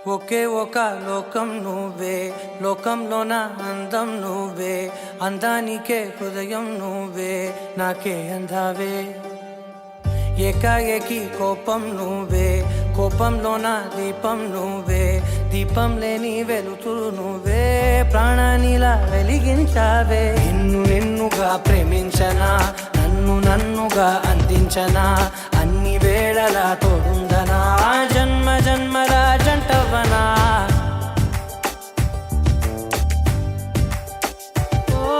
ఒకే ఒక లోకం నువ్వే, లోకంలోన అందం నువ్వే, అందానికే హృదయం నువ్వే, నాకే అందావే. ఏకాఏకి కోపం నువ్వే, కోపంలోన దీపం నువ్వే, దీపం లేని వెలుతురు నువ్వే, ప్రాణానిలా వెలిగించావే. నిన్నుగా ప్రేమించనా, నన్నుగా అందించనా, అన్ని వేళలా తోడుందనా, జన్మ జన్మల జంటవనా. ఓ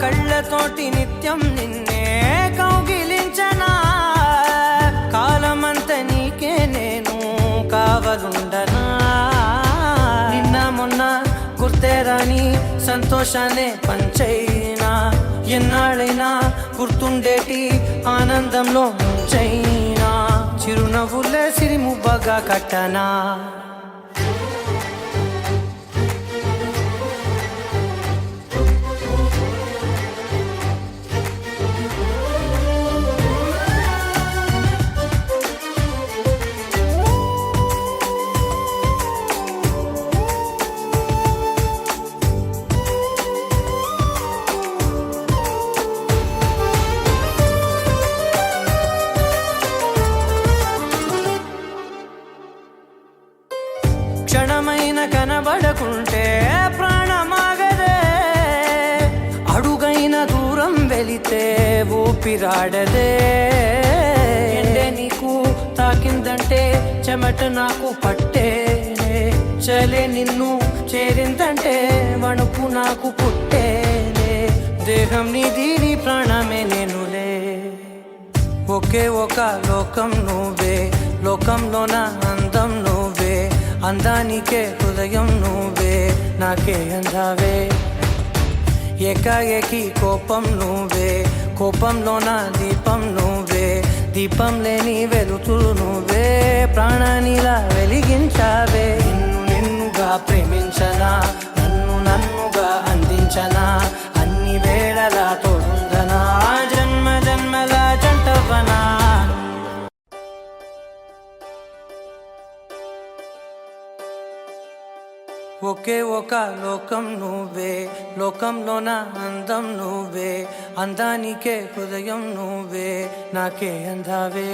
కళ్ళతోటి నిత్యం నిన్నే కౌగిలించనా, కాలమంత నీకే నేను కావలుండనా. నిన్న మొన్న గుర్తేరాని సంతోషాన్ని పంచైనా, ఎన్నాళ్ళైనా గుర్తుండేటి ఆనందంలో ముంచైనా, చిరునవ్వులే సిరిముబ్బగా కట్టనా. క్షణమైన కనబడకుంటే ప్రాణమాగదే, అడుగైన దూరం వెళితే ఊపిరాడదే. ఎండే నీకు తాకిందంటే చెమట నాకు పట్టేనే, చలే నిన్ను చేరిందంటే వణుకు నాకు పుట్టేనే, దేహం నీది నీ ప్రాణమే నేనులే. ఒకే ఒక లోకం నువ్వే, లోకంలోన అందం నువ్వే, అందానికే హృదయం నువ్వే, నాకే అందావే. ఏకాఏకి కోపం నువ్వే, కోపంలోన దీపం నువ్వే, దీపం లేని వెలుతురు నువ్వే, ప్రాణానిలా వెలిగించావే. నిన్నుగా ప్రేమించనా, నన్నుగా అందించనా, అన్ని వేళలా తోడుందనా, జన్మ జన్మల జంటవనా. ఒకే ఒక లోకం నువ్వే, లోకంలోన అందం నువ్వే, అందానికే హృదయం నువ్వే, నాకే అందావే.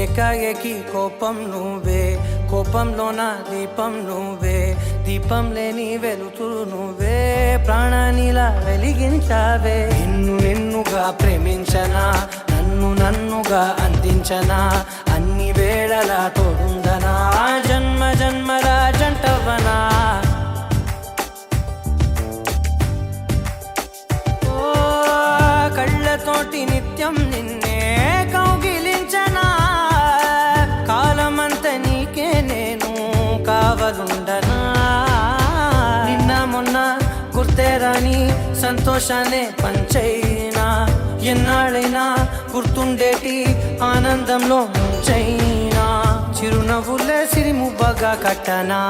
ఏకాఏకి కోపం నువ్వే, కోపంలోన దీపం నువ్వే, దీపం లేని వెలుతురు నువ్వే, ప్రాణానిలా వెలిగించావే. నిన్నుగా ప్రేమించనా, నన్నుగా అందించనా, అన్ని వేళలా తోడుందనా, జన్మ జన్మల జంటవనా. ఓ కళ్ళతోటి నిత్యం నిన్నే కౌగిలించనా, కాలమంత నీకే నేను కావలుండనా. నిన్న మొన్న గుర్తేరాని సంతోషాన్ని పంచైనా, ఎన్నాళ్ళైనా గుర్తుండేటి ఆనందంలో ముంచైనా, చిరునవ్వులే సిరిముబ్బగా కట్టనా.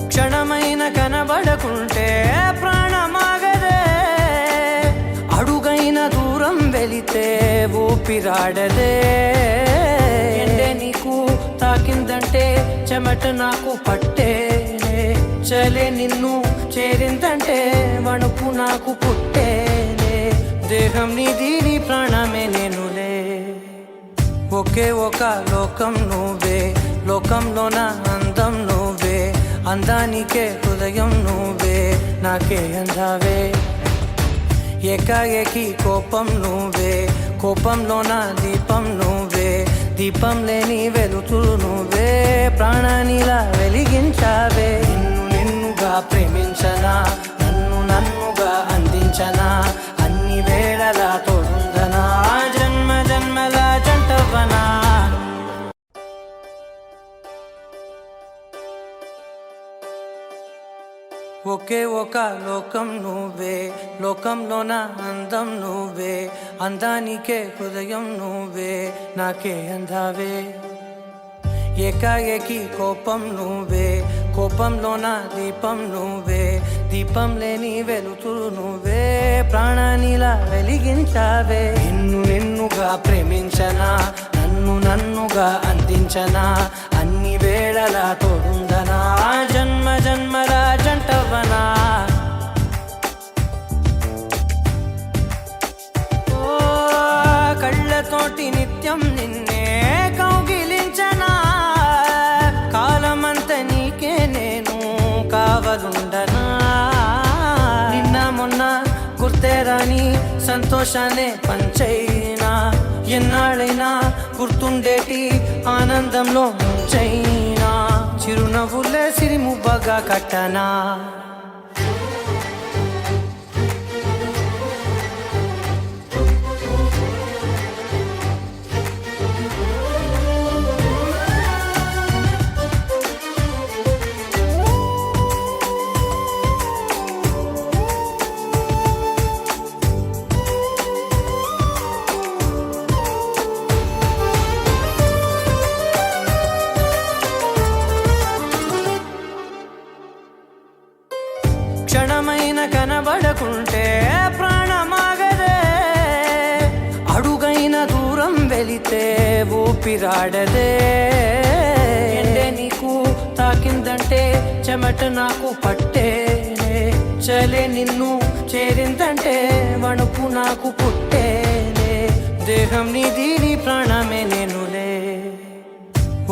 క్షణమైన కనబడకుంటే ప్రాణమాగదే, అడుగైన దూరం వెళితే ఊపిరాడదే. ఎండే నీకు తాకిందంటే చెమట నాకు పట్టేనే, చలే నిన్ను చేరిందంటే వణుకు నాకు పుట్టేనే, దేహం నీది నీ ప్రాణమే నేనులే. ఒకే ఒక లోకం నువ్వే, లోకంలోన అందం నువ్వే, అందానికే హృదయం నువ్వే, నాకే అందావే. ఏకాఏకి కోపం నువ్వే, కోపంలోన దీపం నువ్వే, దీపం లేని వెలుతురు నువ్వే, ప్రాణానిలా వెలిగించావే. నిన్నుగా ప్రేమించనా, నన్నుగా అందించనా, అన్ని వేళలా తోడుందనా, జన్మ జన్మల జంటవనా. ఒకే ఒక లోకం నువ్వే, లోకంలోన అందం నువ్వే, అందానికే హృదయం నువ్వే, నాకే అందావే. ఏకాఏకి కోపం నువ్వే, కోపంలోన దీపం నువ్వే, దీపం లేని వెలుతురు నువ్వే, ప్రాణానిలా వెలిగించావే. నిన్నుగా ప్రేమించనా, నన్నుగా అందించనా, అన్ని వేళలా తోడుందనా, జన్మ జన్మల జంటవనా. ఓ కళ్ళతోటి నిత్యం నిన్నే కౌగిలించనా, కాలమంత నీకే నేను కావలుండనా. నిన్న మొన్న గుర్తేరాని సంతోషాన్ని పంచైనా, ఎన్నాళ్ళైనా గుర్తుండేటి ఆనందంలో ముంచైనా, చిరునవ్వులే సిరిముబ్బగా కట్టనా. క్షణమైన కనబడకుంటే ప్రాణమాగదే, అడుగైన దూరం వెళితే ఊపిరాడదే. ఎండే నీకు తాకిందంటే చెమట నాకు పట్టేనే, చలే నిన్ను చేరిందంటే వణుకు నాకు పుట్టేనే, దేహం నీది నీ ప్రాణమే నేనులే.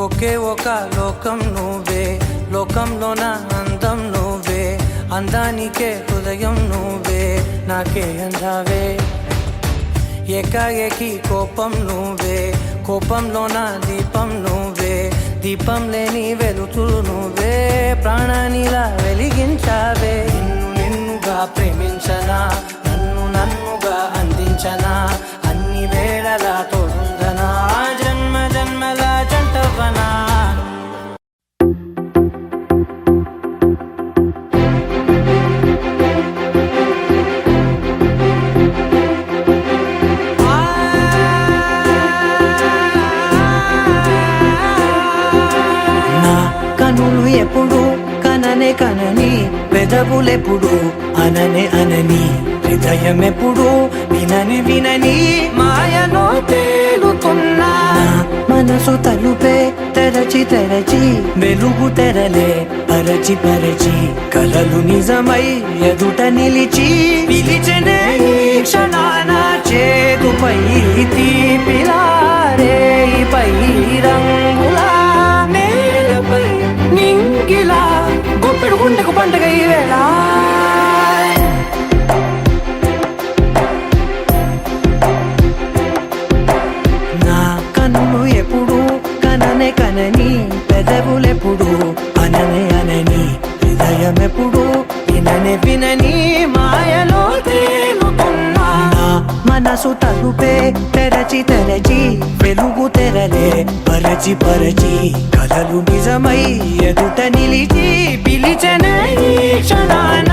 ఒకే ఒక లోకం నువ్వే, లోకంలోన అందం నువ్వే, అందానికే హృదయం నువ్వే, నాకే అందావే. ఏకాఏకి కోపం నువ్వే, కోపంలోన దీపం నువ్వే, దీపం లేని వెలుతురు నువ్వే, ప్రాణానిలా వెలిగించావే. నిన్నుగా ప్రేమించనా, నన్నుగా అందించనా, అన్ని వేళలా తోడుందనా, జన్మ జన్మల జంటవనా. కనులు ఎప్పుడు కననే కనని, పెదవులెప్పుడు అననే అనని, హృదయం ఎప్పుడు వినని వినని, మాయలో తేలుతున్నా. మనసు తలుపే తెరచి తెరచి, వెలుగు తెరలే పరచి పరచి, కలలు నిజమై ఎదుట నిలిచి, పిలిచనే ఈ క్షణాన చేతుపై తీపిలారే పై రంగులా, నేలపై నింగిలా, గుప్పెడు గుండెకు పండుగ ఈ వేళ. నా కన్నులు ఎప్పుడు కననే కనని, పెదవులెప్పుడు అననే అనని, హృదయం ఎప్పుడు విననే వినని, మాయలో తేలుతున్నా. మనసు తలుపే తెరచి తెరచి, వెలుగు తెరలే పరచి పరచి, కలలు నిజమై ఎదుట నిలిచి, పిలిచనే ఈ క్షణాన.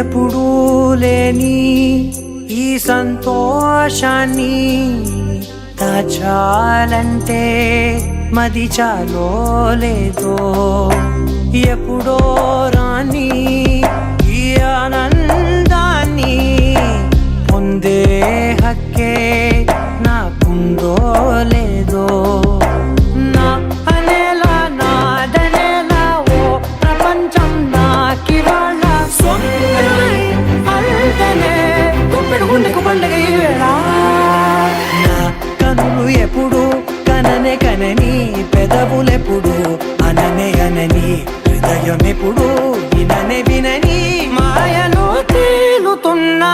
ఎప్పుడూ లేని ఈ సంతోషాన్ని దాచాలంటే మది చాలో లేదో, ఎప్పుడో రాని ఈ ఆనందాన్ని పొందే హక్కే నాకుందో లేదో. నా అనేలా నాదనేలా ఓ ప్రపంచం నాకివాళ సొంతమై అల్దనే, గుప్పెడు గుండెకు పండుగ ఈ వేళ. నా కనులు ఎప్పుడు కననే కనని, పెదవులెప్పుడు అననే అనని, హృదయం ఎప్పుడు విననే వినని, మాయలో తేలుతున్నా.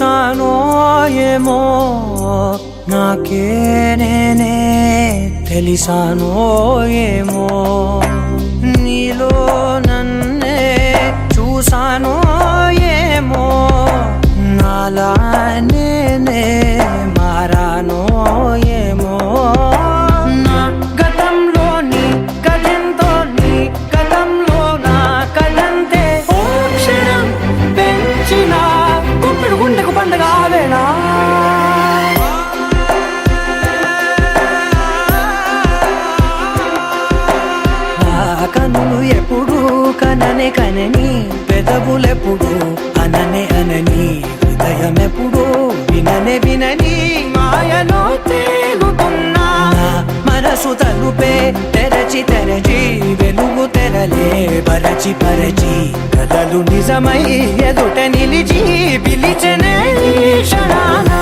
చూసానో ఏమో నాకే నేనే తెలిసానో ఏమో నీలో నన్నే చూసానో ఏమో నాలా నేనే మారానో ఏమో నా గతంలోని కథంతో నీ గతంలో నా కథంతే ఓ క్షణం పెంచిన గుప్పెడు గుండెకు పండగ ఆవేనా కనులు ఎప్పుడు కననే కనని పెదవులెప్పుడు అననే అనని హృదయం ఎప్పుడు విననే వినని మాయలో తేలుతున్నా మనసు తలుపే తెరచి తెరచి వెలుగు తెరలే పరచి పరచి కలలు నిజమై ఎదుట నిలిచి పిలిచనే క్షణానా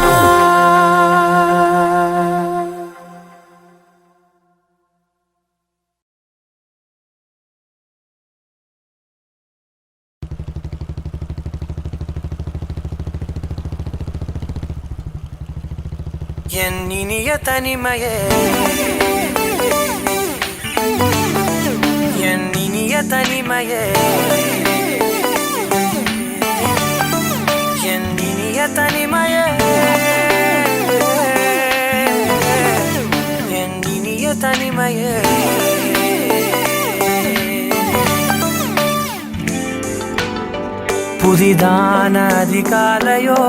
என்னினிய தனிமையே என்னினிய தனிமையே என்னினிய தனிமையே என்னினிய தனிமையே புதிதான அதிகாலையோ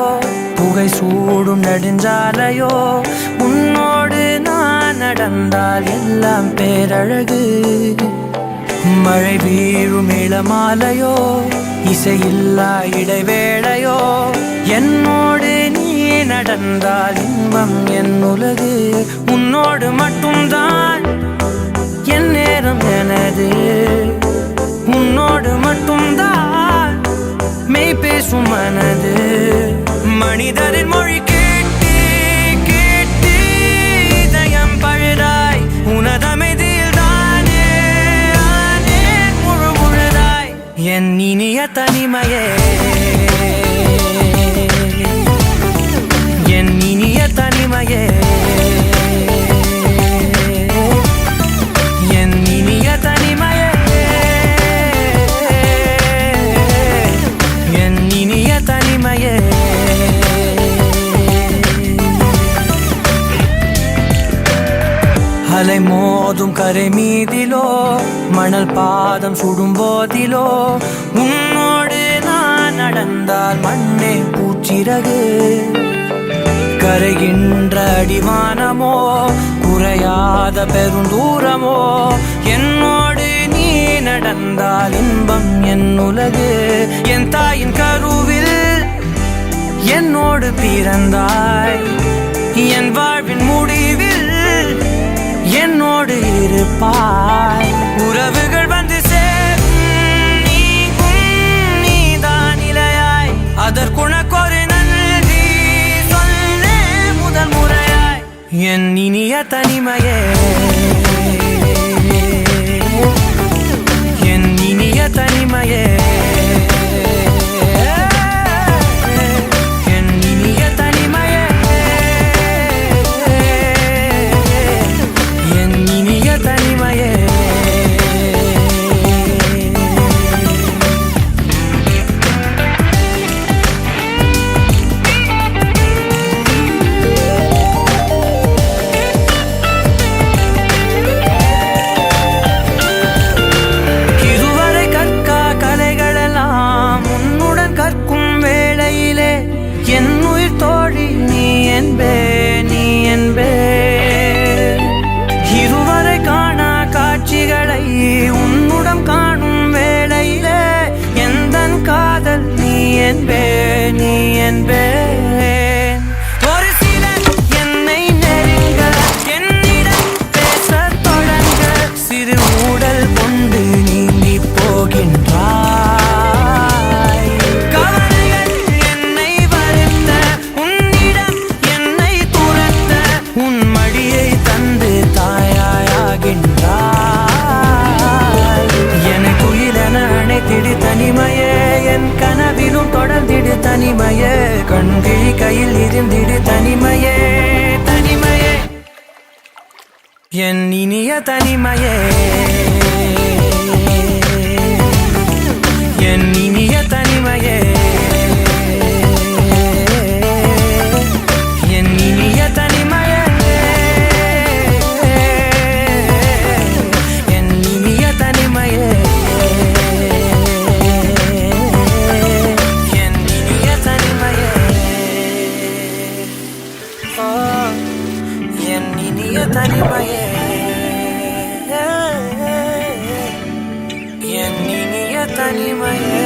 புகை சூடும் நெடுஞ்சாலையோ உன்னோடு நான் நடந்தால் எல்லாம் பேரழகு மழை வீழும் இளமாலையோ இசையில்லா இடைவேளையோ என்னோடு நீ நடந்தால் இன்பம் என் உலகு உன்னோடு மட்டும்தான் என் நேரம் எனது உன்னோடு மட்டும்தான் மெய் பேசும் மனது மனிதரின் மொழி கேட்டு கேட்டு இதயம் பழுதாய் உனதமைதில் தானே ஆனே முழு முழுதாய் என் இனிய தனிமையே என் இனிய தனிமையே என் இனிய தனிமையே என் இனிய தனிமையே அலை மோதும் கரை மீதிலோ மணல் பாதம் சுடும் போதிலோ உன்னோடு நான் நடந்தால் மண்ணே பூச்சிறகு கரைகின்ற அடிவானமோ குறையாத பெருந்தூரமோ என்னோடு நீ நடந்தால் இன்பம் என் உலகு என் தாயின் கருவில் என்னோடு பிறந்தாய் என் வாழ்வின் முடிவில் என்னோடு இருப்பாய் உறவுகள் வந்து சேரும் நீதான் இலையாய் அதற்குணக்கொரு நன்றி சொல்லே முதல் முறையாய் என் இனிய தனிமையே என் இனிய தனிமையே என் இனிய தனிமையே என் இனிய தனிமையே இதுவரை கற்கா கலைகளெல்லாம் உன்னுடன் கற்கும் வேளையிலே என் உயிர் தோழி நீ என்பே நீ என்பே இருவரை காணா காட்சிகளை உன்னுடன் காணும் வேளையிலே எந்தன் காதல் நீ என்பே நீ என்பே ஒரு சிலர் என்னை நெருங்க என்னிடம் பேசத் தொடங்க சிறு ஊடல் கொண்டு நீங்கி போகின்றாய் கவலைகள் என்னை வருத்த உன்னிடம் என்னை துரத்த உன் மடியை தந்து தாயாயாகின்றாய் எனக்கு உயிரென அணைத்திடு தனிமையே என் கனவிலும் தொடர்ந்திடு தனிமையே கண் என் இனிய தனிமையே என் இனிய தனிமையே என் இனிய தனிமையே என் இனிய தனிமையே என் இனிய தனிமையே என் இனிய தனிமையே என் இனிய தனிமையே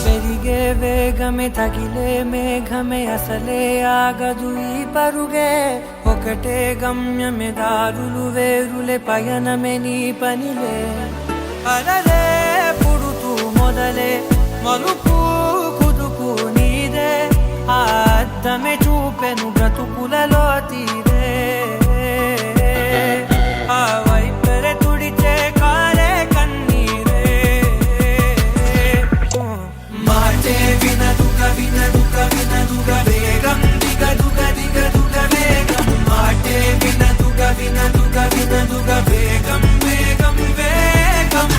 పెరిగే వేగమే తగిలే మేఘమే అసలే ఆగదు ఈ పరుగే ఒకటే గమ్యమే దారులు వేరులే పయనమే నీ పనిలే అలలే పుడుతూ మొదలే మలుపు కుదుపు నీదే ఆ అద్దమే చూపెను బ్రతుకులలో తీరే ఆ వైపరే తుడిచే కారే కన్నీరే మాటే వినదుగ వినదుగ వినదుగ వేగం దిగదుగ దిగదుగ వేగం మాటే వినదుగ వినదుగ వినదుగ వేగం వేగం వేగం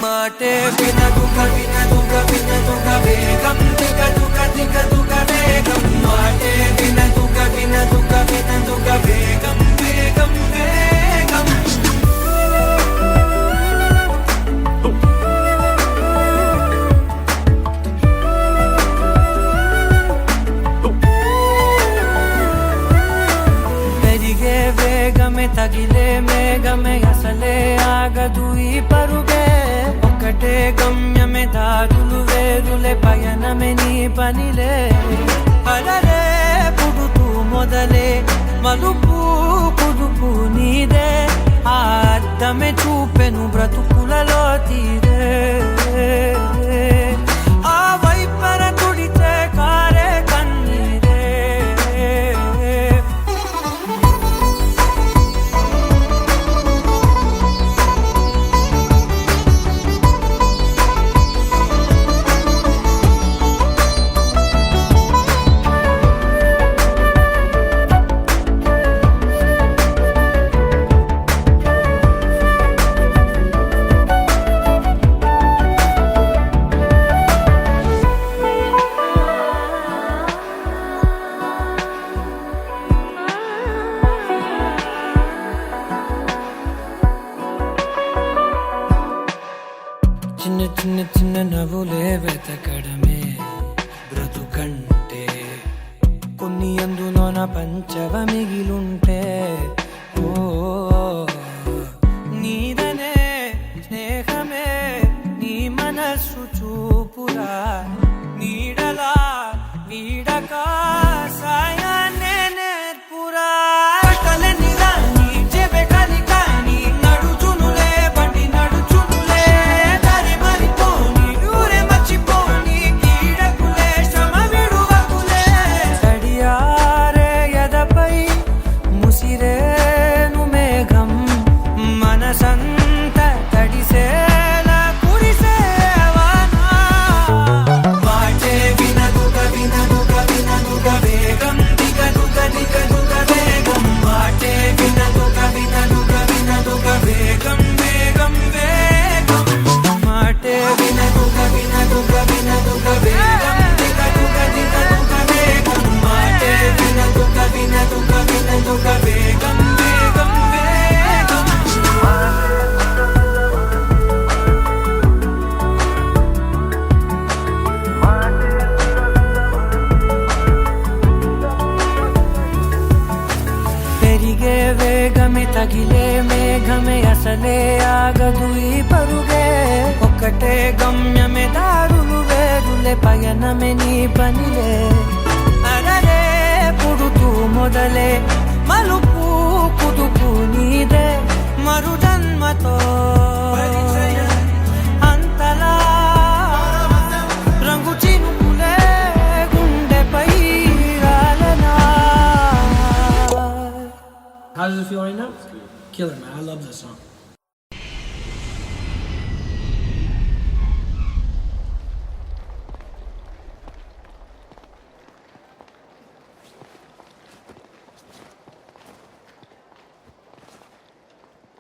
మాటే వినదుగ వినదుగ వినదుగ వేగం దిగదుగ దిగదుగ వేగం మాటే వినదుగ వినదుగ వినదుగ వేగం వేగం వేగం పెరిగే వేగమే తగిలే మేఘమే అసలే ఆగదు ఈ పరుగే ఒకటే గమ్యమే దారులు వేరులే పయనమే నీ పనిలే అలలే పుడుతూ మొదలే మలుపు కుదుపు నీదే ఆ అద్దమే చూపెను బ్రతుకులలో తీరే ఆ వైపర తుడిచే కారే కన్నీరే చిన్న చిన్న చిన్న నవ్వులే వెతకడమే బ్రతుకంటే కొన్ని అందులోన పంచవ మిగిలుంటే ఓ నీదనే స్నేహమే నీ మనస్సు చూపురా నీడలా వీడక సాయాన్నే నేర్పురా కలని రాని చెబె కలి కాని నడుచునులే బండి నడుచునులే దారి మరిపోని ఊరే మర్చిపోని కీడకులే శ్రమ విడువకులే తడియారే ఎదపై ముసిరే అసలే ఆగదు ఈ పరుగే ఒకటే గమ్యమే దారులు వేరులే పయనమే నీ పనిలే అరరే పుడుతూ మొదలే మలుపు కుదుపు నీదే మరు జన్మతో అంతలా రంగు చినుకులే గుండెపై రాలనా. How does it feel right now? Killer, man. I love this song.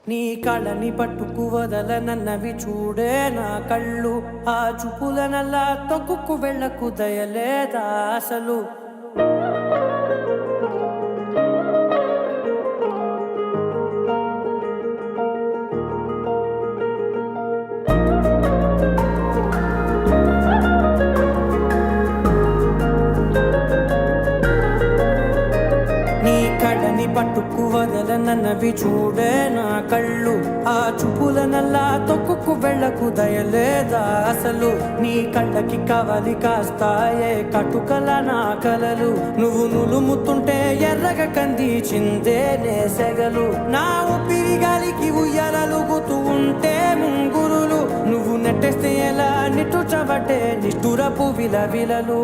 నీ కళని పట్టుకు వదలనన్నవి చూడే నా కళ్ళు ఆ చూపులనల్లా తొక్కుకు వెళ్ళకు దయలేదా అసలు పట్టుకు వదలనన్నవి చూడే నా కళ్ళు ఆ చూపులనల్లా తొక్కుకు వెళ్ళకు దయలేదా అసలు నీ కళ్ళకి కవలి కాస్తాయే కటుకల నా కలలు నువ్వు నులుముతుంటే ఎర్రగ కంది చిందే నేసెగలు నా ఊపిరి గాలికి ఉయ్యాలలుగుతూ ఉంటే ముంగురులు నువ్వు నెట్టేస్తే ఎలా నిట్టుచబట్టే నిష్ఠురపు విలవిలలు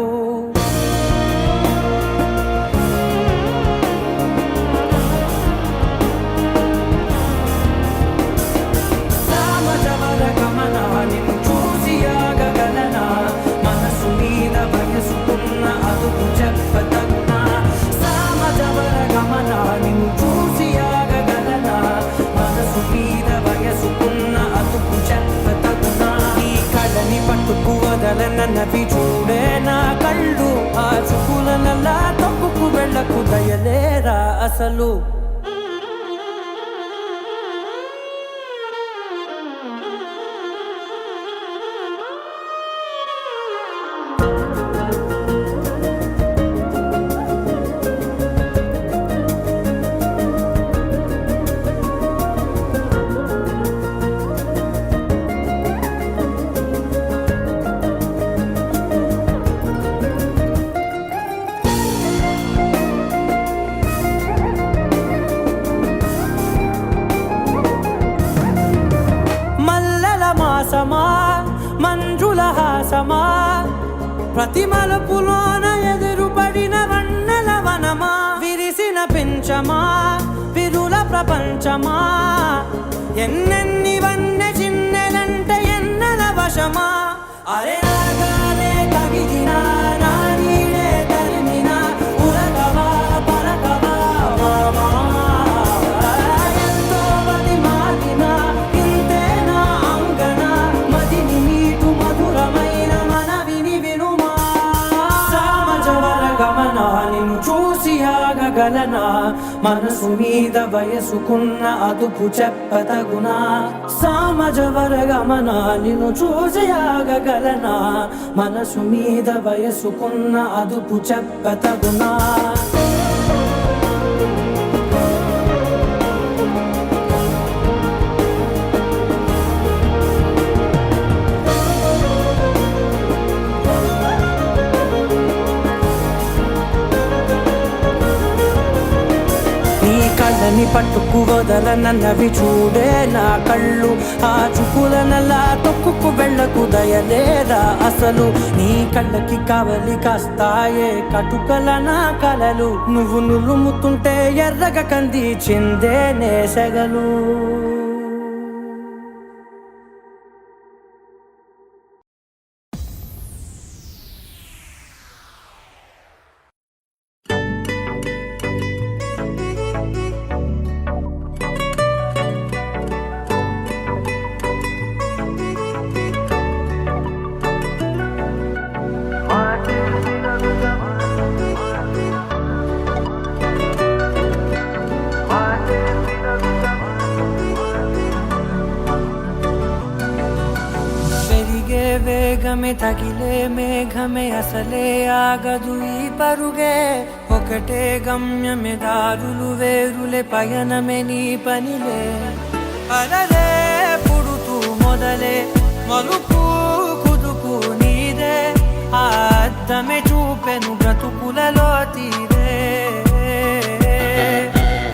పట్టుకు వదలనన్నవి చూడే నా కళ్ళు ఆ చూపులనల్లా తప్పుకు వెళ్ళకు దయలేరా అసలు మంజుల హాసమా ప్రతి మలుపులోన ఎదురుపడిన వన్నెల వనమా విరిసిన పెంచమా విరుల ప్రపంచమా ఎన్నెన్ని వన్నె చిన్నెలంటే ఎన్నెల వశమా అరే నాగాలే తగిలినా నా నీడే తరిమినా ఉరకవా పరకవా మామా ఎంతో మది మారిన ఇంతే నా అంగన మదిని నీటు మధురమైన మనవిని వినుమా సామజవర గమన నిన్ను చూసి ఆగగలనా మనసు మీద వయసుకున్న అదుపు చెప్పతగునా సామజవర గమన నిన్ను చూసి ఆగగలనా మనసు మీద వయసుకున్న అదుపు చెప్పతగునా కళ్ళని పట్టుకు వదలనన్నవి చూడే నా కళ్ళు ఆ చూపులనల్లా తొక్కుకు వెళ్ళకు దయలేదా అసలు నీ కళ్ళకి కవలి కాస్తాయే కటుకల నా కలలు నువ్వు నులుముతుంటే ఎర్రగ కంది చిందే నేసెగలు వేగమే తగిలే మేఘమే అసలే ఆగదు ఈ పరుగే ఒకటే గమ్యమే దారులు వేరులే పయనమే నీ పనిలే అలలే పుడుతూ మొదలే మలుపు కుదుపు నీదే ఆ అద్దమే చూపెను బ్రతుకులలో తీరే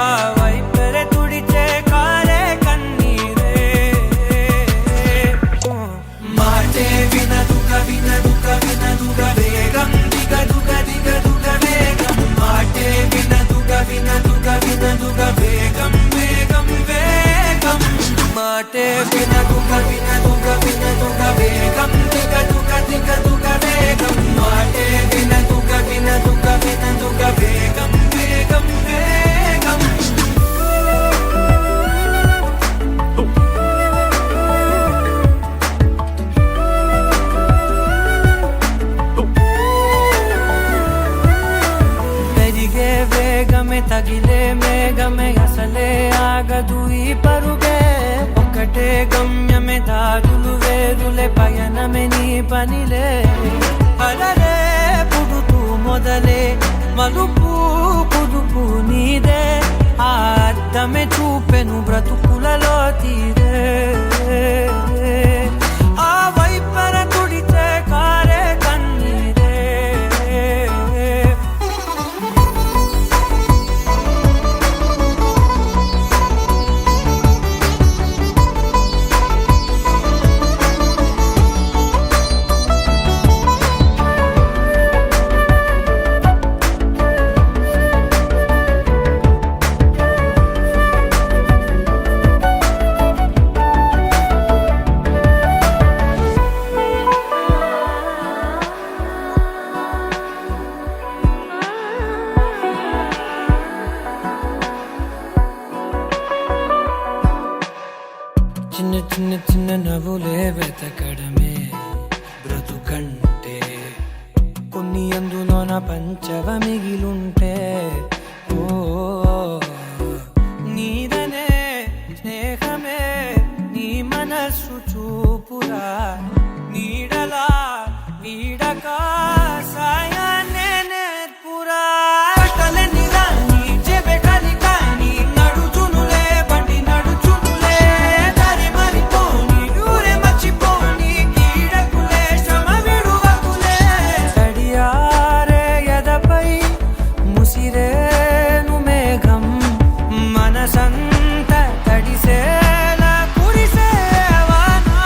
ఆ వైపరే తుడిచే కారే కన్నీరే మాటే వినదుగ వినదుగ వినదుగ వేగం దిగదుగ దిగదుగ వేగం మాటే వినదుగ వినదుగ వినదుగ వేగం వేగం వేగం మాటే వినదుగ వినదుగ వినదుగ వేగం దిగదుగ దిగదుగ వేగం మాటే వినదుగ వినదుగ వినదుగ వేగం వేగం వేగం పెరిగే వేగమే తగిలే మేఘమే అసలే ఆగదు ఈ పరుగే ఒకటే గమ్యమే దారులు వేరులే పయనమే నీ పనిలే అలలే పుడుతూ మొదలే మలుపు కుదుపు నీదే ఆ అద్దమే చూపెను బ్రతుకులలో తీరే ఆ వైపర తుడిచే కారే కన్నీరే చిన్న చిన్న చిన్న నవ్వులే వెతకడమే బ్రతుకంటే కొన్ని అందులోన పంచవ మిగిలుంటే ఓ నీదనే స్నేహమే నీ మనస్సు చూపురా నీడలా వీడక సాయాన్నే నేర్పురా కట్టలని రాని చెబె కలి కాని నడుచునులే బండి నడుచునులే దారి మరిపోని ఊరే మర్చిపోని కీడకులే శ్రమ విడువకులే తడియారే ఎదపై ముసిరేను మేఘం మనసంత తడిసేలా కురిసేవానా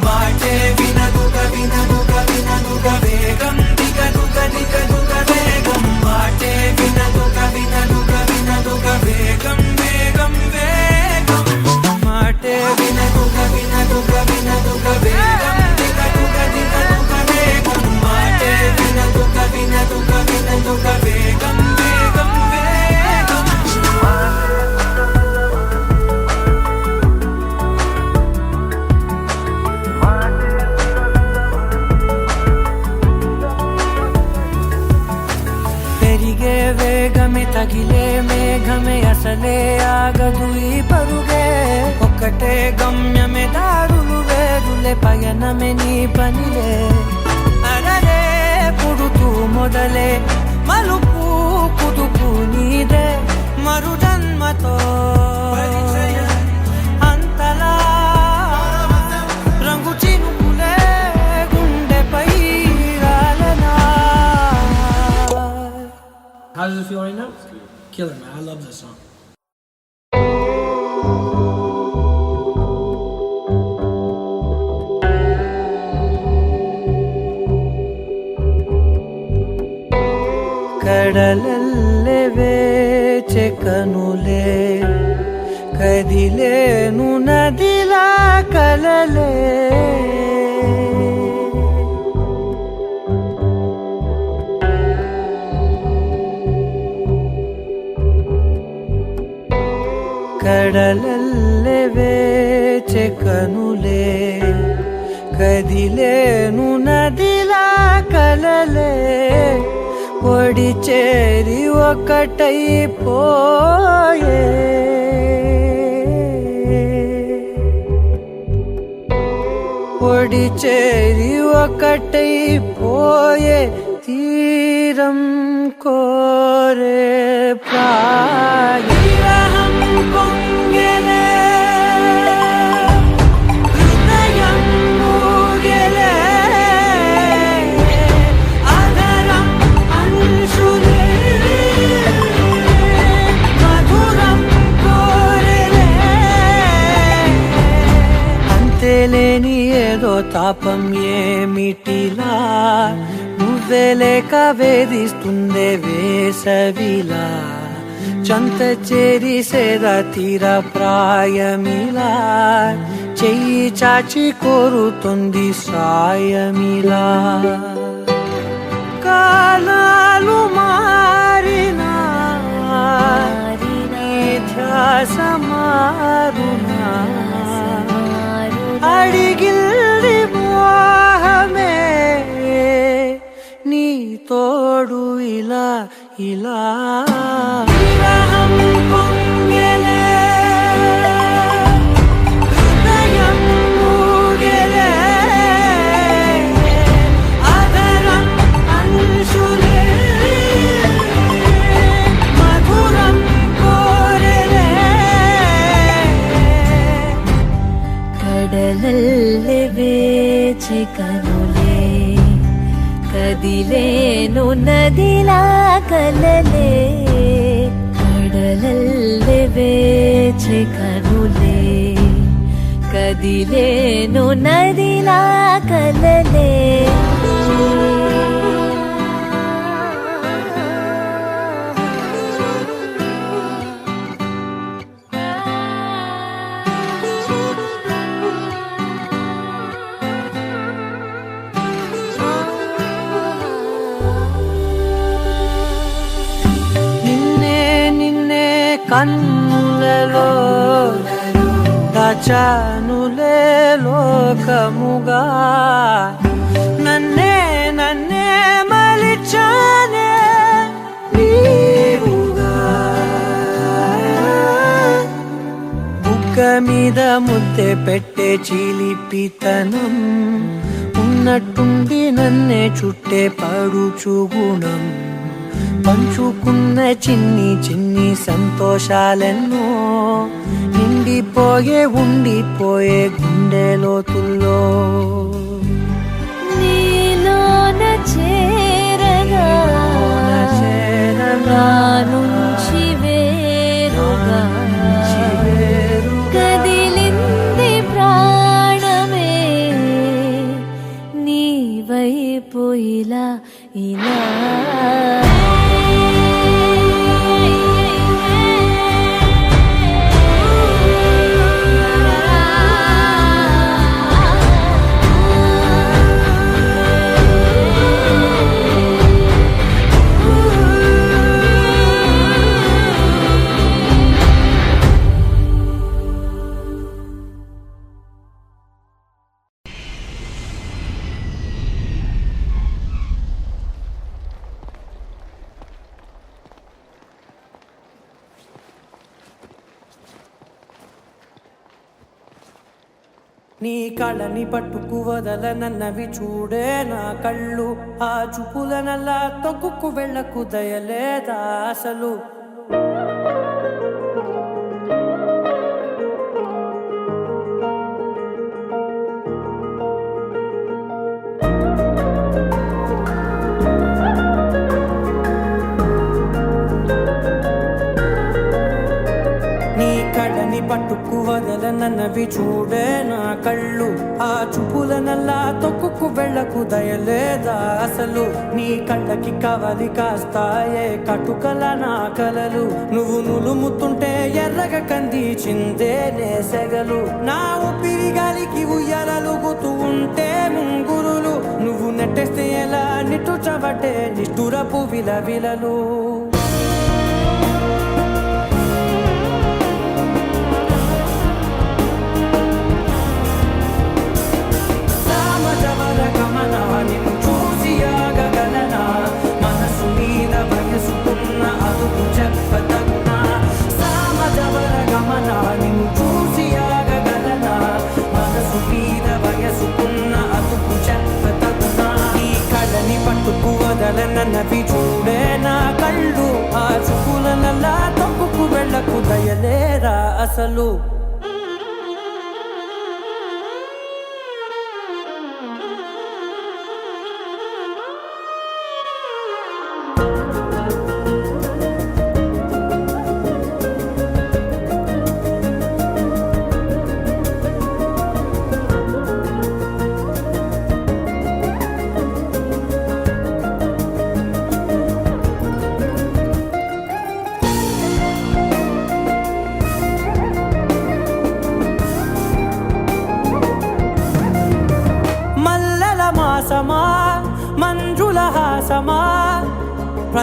మాటే వినదుగ వినదుగ వినదుగ వేగం దిగదుగ దిగదుగ వేగం మాటే వినదుగ వినదుగ వినదుగ వేగం వేగం వేగం మాటే వినదుగ వినదుగ వినదుగ వేగం దిగదుగ దిగదుగ వేగం మాటే వినదుగ వినదుగ వినదుగ వేగం వేగం వేగం పెరిగే వేగమే తగిలే మేఘమే అసలే ఆగదు ఈ పరుగే ఒకటే గమ్యమే దారులు వేరులే పయనమే నీ పనిలే అలలే పుడుతూ మొదలే మలుపు కుదుపు నీదే మరు జన్మతో అంతలా రంగు చినుకులే గుండెపై రాలనా How does it feel right now? Killer, man. I love this song. కడలల్లే వేచె కనులే కదిలేను నదిలా కలలే కడలల్లే వేచె కనులే కదిలేను నదిలా కలలే ఒడి చేరి ఒకటైపోయే ఒడి చేరి ఒకటైపోయే తీరం కోరే ప్రాయ విరహం పొంగెలే ఏదో తాపం ఏమిటిలా నువ్వే లేక వేధిస్తుందే వేసవిలా చంత చేరి సేద తీర ప్రాయమిలా చెయ్యి చాచి కోరుతుంది సాయమిలా కాలాలు మారినా ధ్యాస మారునా అడిగిల్ది మోహమే నీ తోడు ఇలా ఇలా విరహం పొంగెలే హృదయం ఊగెలే అదరం అంశులే మధురం కోరెలే కడలల్లె వేచి కనులే కదిలేను నదిలా కలలే కడలల్లె వేచి కనులే కదిలేను నదిలా కలలే కన్నులలో దాచానులే లోకముగా నన్నే నన్నే మలిచానే నీవుగా బుగ్గ మీద ముద్దె పెట్టే చిలిపితనం ఉన్నట్టుండి నన్నే చుట్టే పడుచు గుణం పంచుకున్న చిన్ని చిన్ని సంతోషాలెన్నో నిండిపోయే ఉండిపోయే గుండె లోతుల్లో నీలోన చేరగా నా నుంచి వేరుగా కదిలింది ప్రాణమే నీ వైపు ఇలా ఇలా నీ కళ్ళని పట్టుకు వదలనన్నవి చూడే నా కళ్ళు ఆ చూపులనల్లా తొక్కుకు వెళ్ళకు దయలేదా అసలు పట్టుకు వదలనన్నవి చూడే నా కళ్ళు ఆ చూపులనల్లా తొక్కుకు వెళ్ళకు దయలేదా అసలు నీ కళ్ళకి కవలి కాస్తాయే కటుకల నా కలలు నువ్వు నులుముతుంటే ఎర్రగ కంది చిందే నేసెగలు నా ఊపిరి గాలికి ఉయ్యాలలుగుతూ ఉంటే ముంగురులు నువ్వు నెట్టేస్తే ఎలా నిట్టుచబట్టే నిష్ఠురపు విలవిలలు నన్నవి చూడే నా కళ్ళు ఆ చూపులనల్లా తొక్కుకు వెళ్ళకు దయలేరా అసలు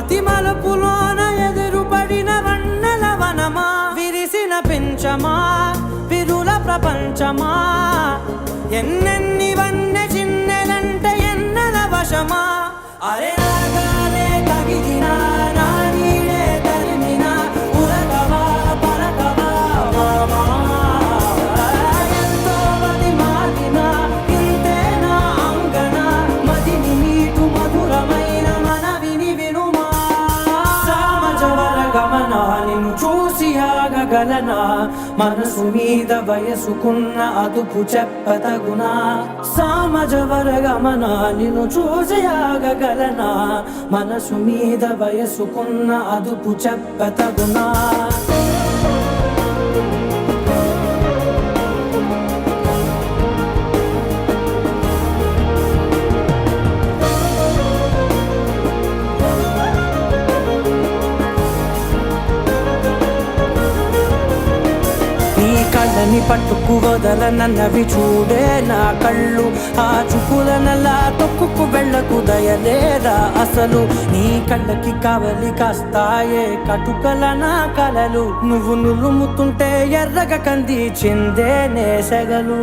మతి మలుపులోన ఎదురుపడిన వన్నెల వనమా విరిసిన పెంచమా విరుల ప్రపంచమా ఎన్నెన్ని వన్నె చిన్నెలంటే ఎన్నెల వశమా అరే రాగాలే తగిలినా నా నీడే తరిమినా ఉరకవా పలకవా మామా ఎంతో మది మారినా ఇంతేనా అంగన మదిని నీటు మధురమైన మనవిని వినుమా సామజవర గమనా నిన్ను చూసి ఆగగలనా మనసు మీద వయసుకున్న అదుపు చెప్పతగునా సామజవర గమనా నిన్ను చూసి ఆగగలనా మనసు మీద వయసుకున్న అదుపు చెప్పతగునా కళ్ళని పట్టుకు వదలనన్నవి చూడే నా కళ్ళు ఆ చూపులనలా తొక్కుకు వెళ్ళకు దయలేరా అసలు నీ కళ్ళకి కావలి కాస్తాయే కటుకల నా కలలు నువ్వు నులుముతుంటే ఎర్రగ కంది చిందే నేసగలు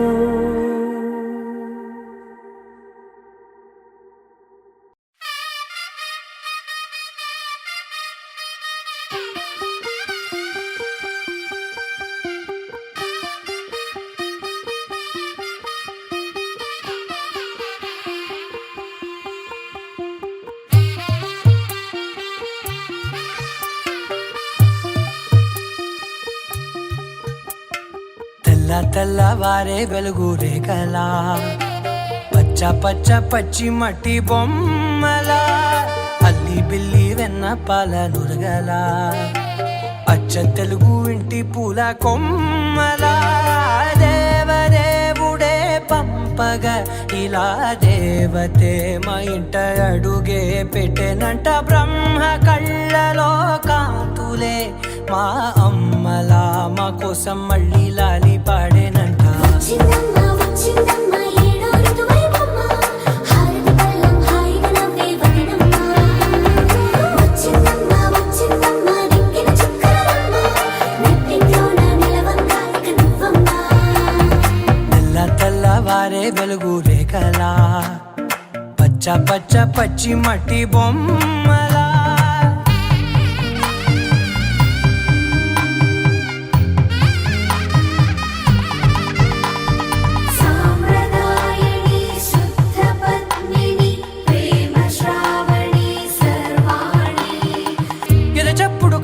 తెల్లవారే వెలుగు రేఖలా పచ్చ పచ్చ పచ్చి మట్టి బొమ్మలా అల్లి బిల్లి వెన్న పాల నురగలా అచ్చ తెలుగు ఇంటి పూల కొమ్మలా దేవదేవుడే పంపగ ఇలా దేవతే మా ఇంట అడుగే పెట్టెనంట బ్రహ్మ కళ్ళలో కాంతులే మా అమ్మలా మా కోసం మళ్ళీ లాలి పాడేనంట తెల్లవారే వెలుగు రేఖలా పచ్చ పచ్చ పచ్చి మట్టి బొమ్మలా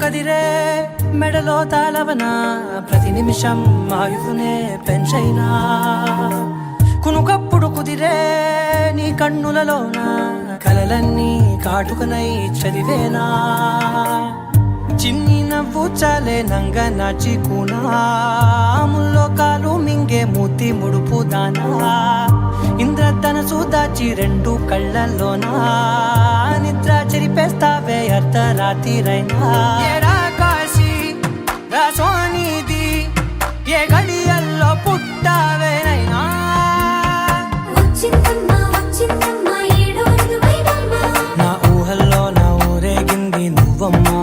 కదిరే మెడలో తాళవన ప్రతి నిమిషం ఆయువునే పెంచైనా కునుకప్పుడు కుదిరే నీ కన్నులలోన కలలన్నీ కాటుకనై చదివేనా చిన్ని నవ్వు చాలే నంగ నాచి కూనాముల్లో కాలు మింగే మూతి ముడుపు దానా ఇంద్రధనసు దాచి రెండు కళ్ళల్లోనా నిద్ర చెరిపేస్తావే అర్ధరాత్రిరైనా ఏరా కాశీ రాసోనిది ఏ గడియల్లో పుట్టావేనైనా నా ఊహల్లో నా ఊరేగింది నువ్వమ్మా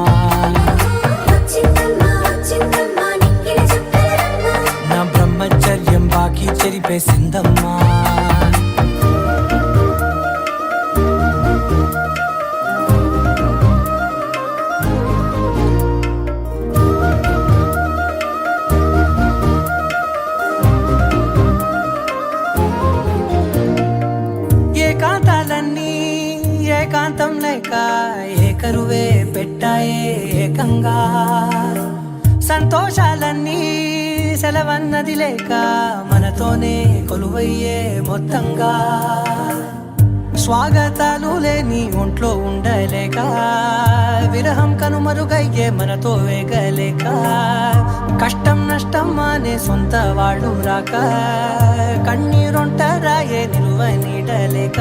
నా బ్రహ్మచర్యం బాకీ చెరిపేసిందమ్మా ఏకాంతం లేక ఏకరువే పెట్టాయే ఏకంగా సంతోషాలన్నీ సెలవన్నది లేక మనతోనే కొలువయ్యే మొత్తంగా స్వాగతాలు లేని ఒంట్లో ఉండలేక విరహం కనుమరుగయ్యే మనతో వేగలేక కష్టం నష్టం అనే సొంత వాడు రాక కన్నీరొంటరాయే నిలువ నీడలేక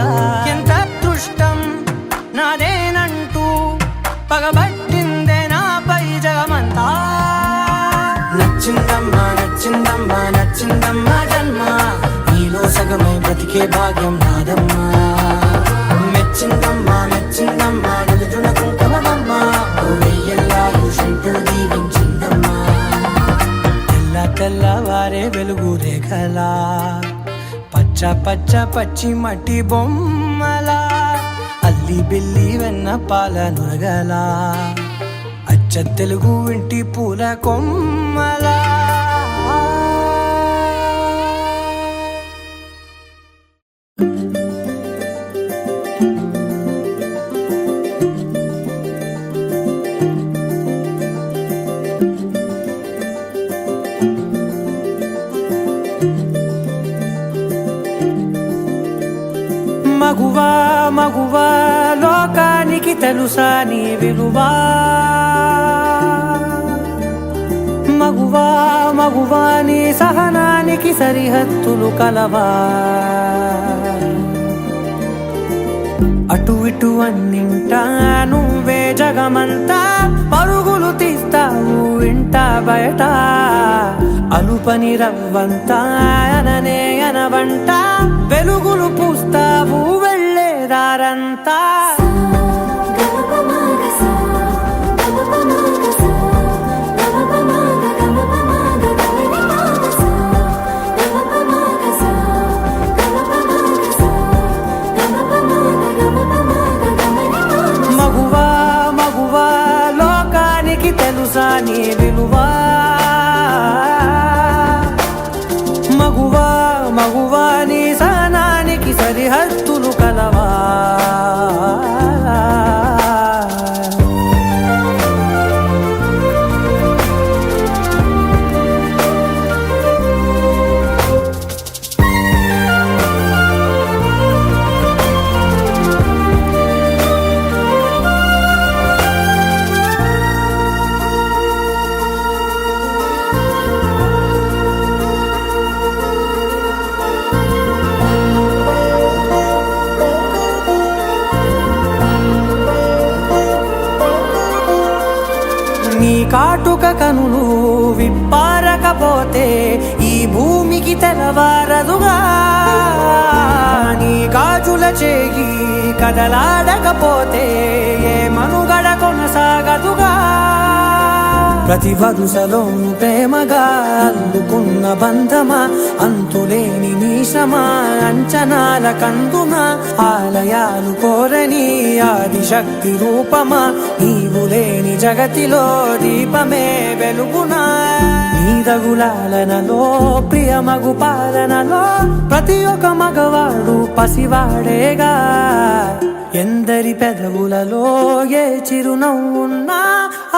ఎంత అదృష్టం నాదేనంటూ పగబట్టిందే నాపై జగమంతా నచ్చిందమ్మా నచ్చిందమ్మా నచ్చిందమ్మా జన్మ నీలో సగమై బ్రతికే భాగ్యం నాదమ్మా మెచ్చిందమ్మా మెచ్చిందమ్మా నిలుచున కుంకుమమ్మ ఎంతో దీవించిందమ్మా. తెల్ల తెల్లవారే వెలుగు రేఖలా పచ్చ పచ్చ పచ్చి మట్టి బొమ్మలా అల్లి బిల్లి వెన్న పాల నురగలా అచ్చ తెలుగు ఇంటి పూల కొమ్మలా. మగువా మగువా లోకానికి తెలుసా నీ విలువా. మగువా మగువా నీ సహనానికి సరిహద్దులు కలవా. అటు ఇటు అన్నింటా నువ్వే జగమంతా పరుగులు తీస్తావు ఇంట బయట. అలుపని రవ్వంతా అననే అనవంట వెలుగులు పూస్తావు వెళ్ళేదారంతా. మగువా మగువా లోకానికి తెలుసా నీ విలువా. మగువా మగువా నీ సహనానికి సరిహద్దులు కలవా. నీ కాటుక కనులు విప్పారకపోతే ఈ భూమికి తెలవారదుగా. నీ గాజుల చేయి కదలాడకపోతే ఏ మనుగడ కొనసాగదుగా. ప్రతి వరుసలోను ప్రేమగా అల్లుకున్న బంధమా అంతులేని నీ శ్రమ అంచనాల కందున. ఆలయాలు కోరని ఆదిశక్తి రూపమా నీవు లేని జగతిలో దీపమే వెలుగునా. నీ రఘులాలనలో ప్రియమగు పాలనలో ప్రతి ఒక్క మగవాడు పసివాడేగా. ఎందరి పెదవులలో ఏ చిరునవ్వున్నా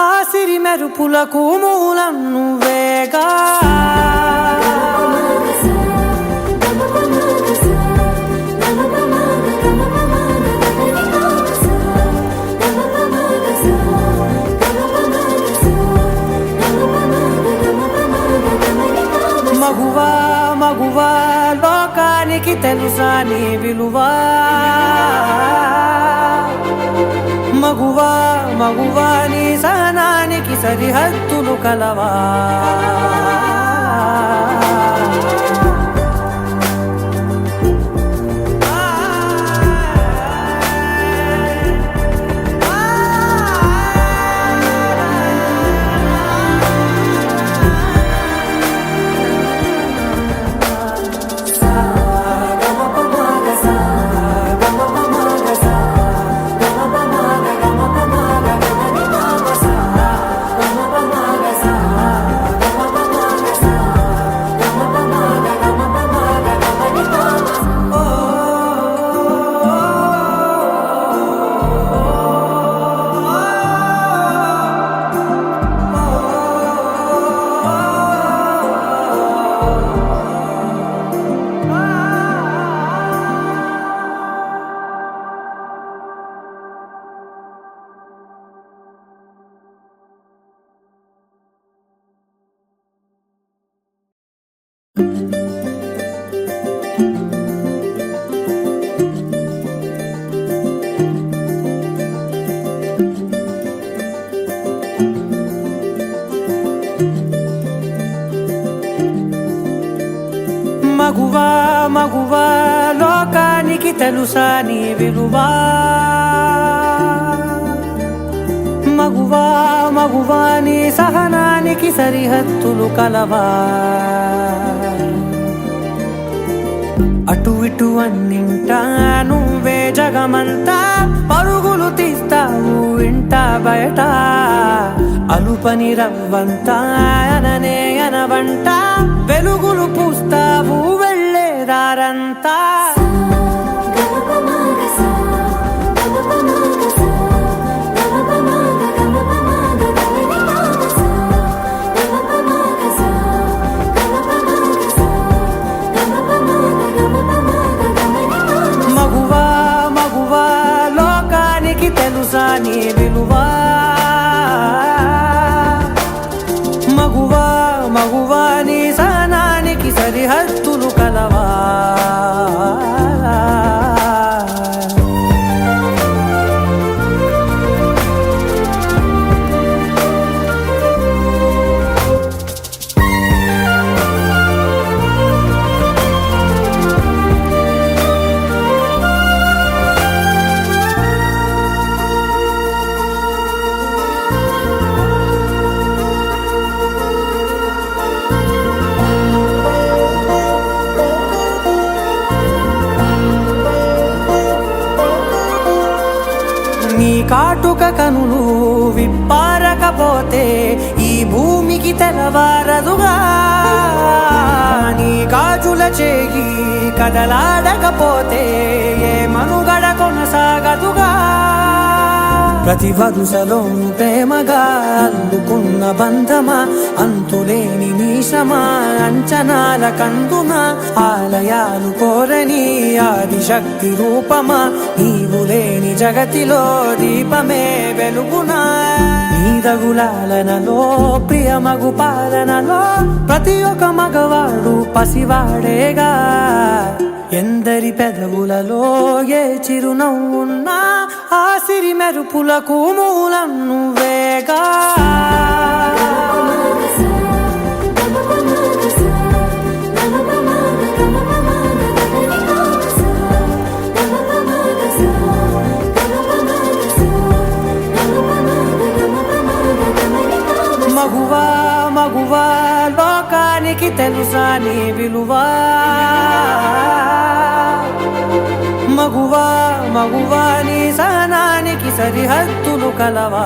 ఆ సిరి మెరుపులకు మూలం నువ్వేగా. మగువా మగువా లోకానికి తెలుసా నీ విలువా. మగువా మగువా నీ సహనానికి సరిహద్దులు కలవా. మగువా మగువా లోకానికి తెలుసా నీ విలువా. మగువా మగువా నీ సహనానికి సరిహద్దులు కలవా అటు ఇటు అన్నింటా నువ్వే జగమంతా పరుగులు తీస్తావు ఇంట బయట అలుపని రవ్వంతా అననే అనవంట వెలుగులు పూస్తావు వెళ్ళేదారంతా మగువా మగువా లోకానికి తెలుసా నీ విలువా మగువా మగువా నీ సహనానికి సరిహద్దులు కలవా నీ కాటుక కనులు విప్పారకపోతే ఈ భూమికి తెలవారదుగా నీ గాజుల చేయి కదలాడకపోతే ఏ మనుగడ కొనసాగదుగా ప్రతి వరుసలోను ప్రేమగా అల్లుకున్న బంధమా అంతులేని నీశమా అంచనాల కందున ఆలయాలు కోరని ఆదిశక్తి రూపమా నీవు లేని జగతిలో దీపమే వెలుగునా నీదగులాలనలో ప్రియమగు పాలనలో ప్రతి ఒక్క మగవాడు పసివాడేగా ఎందరి పెదవులలో ఏ చిరునవ్వున్నా ఆ సిరి మెరుపులకు మూలం నువ్వేగా మగువా మగువా లోకానికి తెలుసా నీ విలువా మగువా మగువా నీ సహనానికి సరిహద్దులు కలవా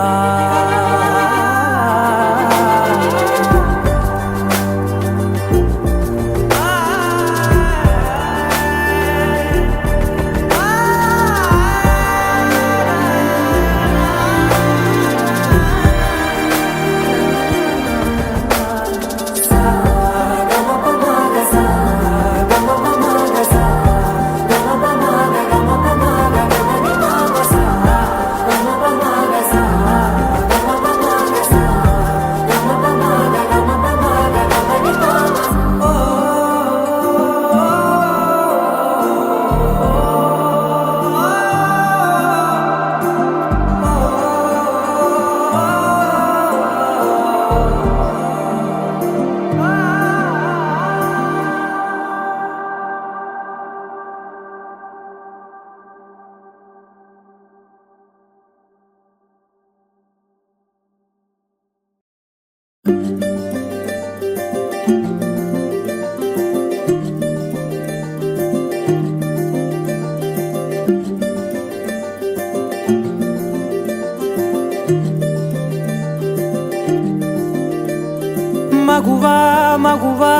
మగువా మగువా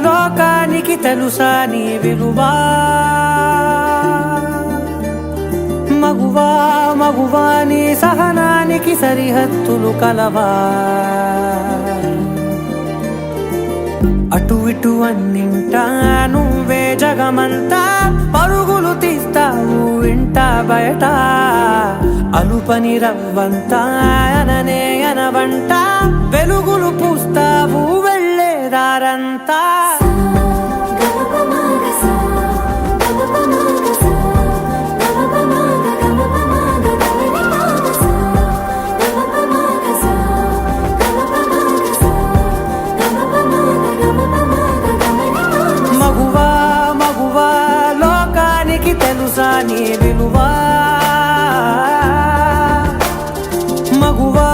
లోకానికి తెలుసా నీ విలువా మగువా మగువా నీ సహనానికి సరిహద్దులు కలవా అటు ఇటు అన్నింటా నువ్వే జగమంతా పరుగులు తీస్తావు ఇంట బయట అలుపని రవ్వంతా అననే అనవంట వెలుగులు పూస్తావు వెళ్ళేదారంతా మగువా మగువా లోకానికి తెలుసా నీ విలువా మగువా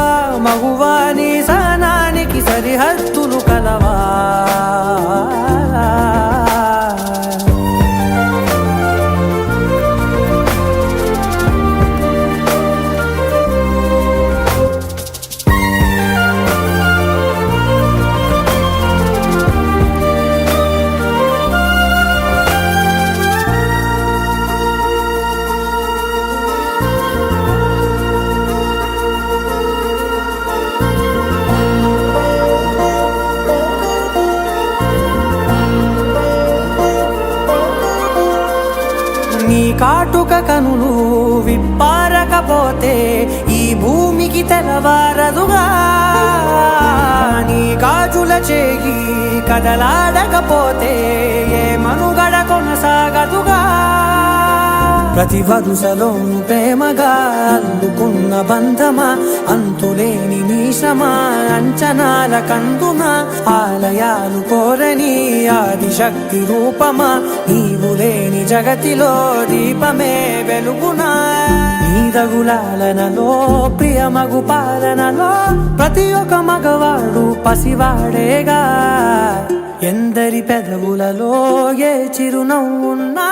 కాటుక కనులు విప్పారకపోతే ఈ భూమికి తెలవారదుగా, నీ గాజుల చేయి కదలాడకపోతే ఏ మనుగడ కొనసాగదుగా. ప్రతి వరుసలోను ప్రేమగా అల్లుకున్న బంధమా, అంతులేని నీశమా, అంచనాల కందుమా, ఆలయాలు కోరని ఆదిశక్తి రూపమా, నీవు లేని జగతిలో దీపమే వెలుగునా. నీదగులాలనలో ప్రియమగు పాలనలో ప్రతి ఒక్క మగవాడు పసివాడేగా. ఎందరి పెదవులలో ఏ చిరునవ్వున్నా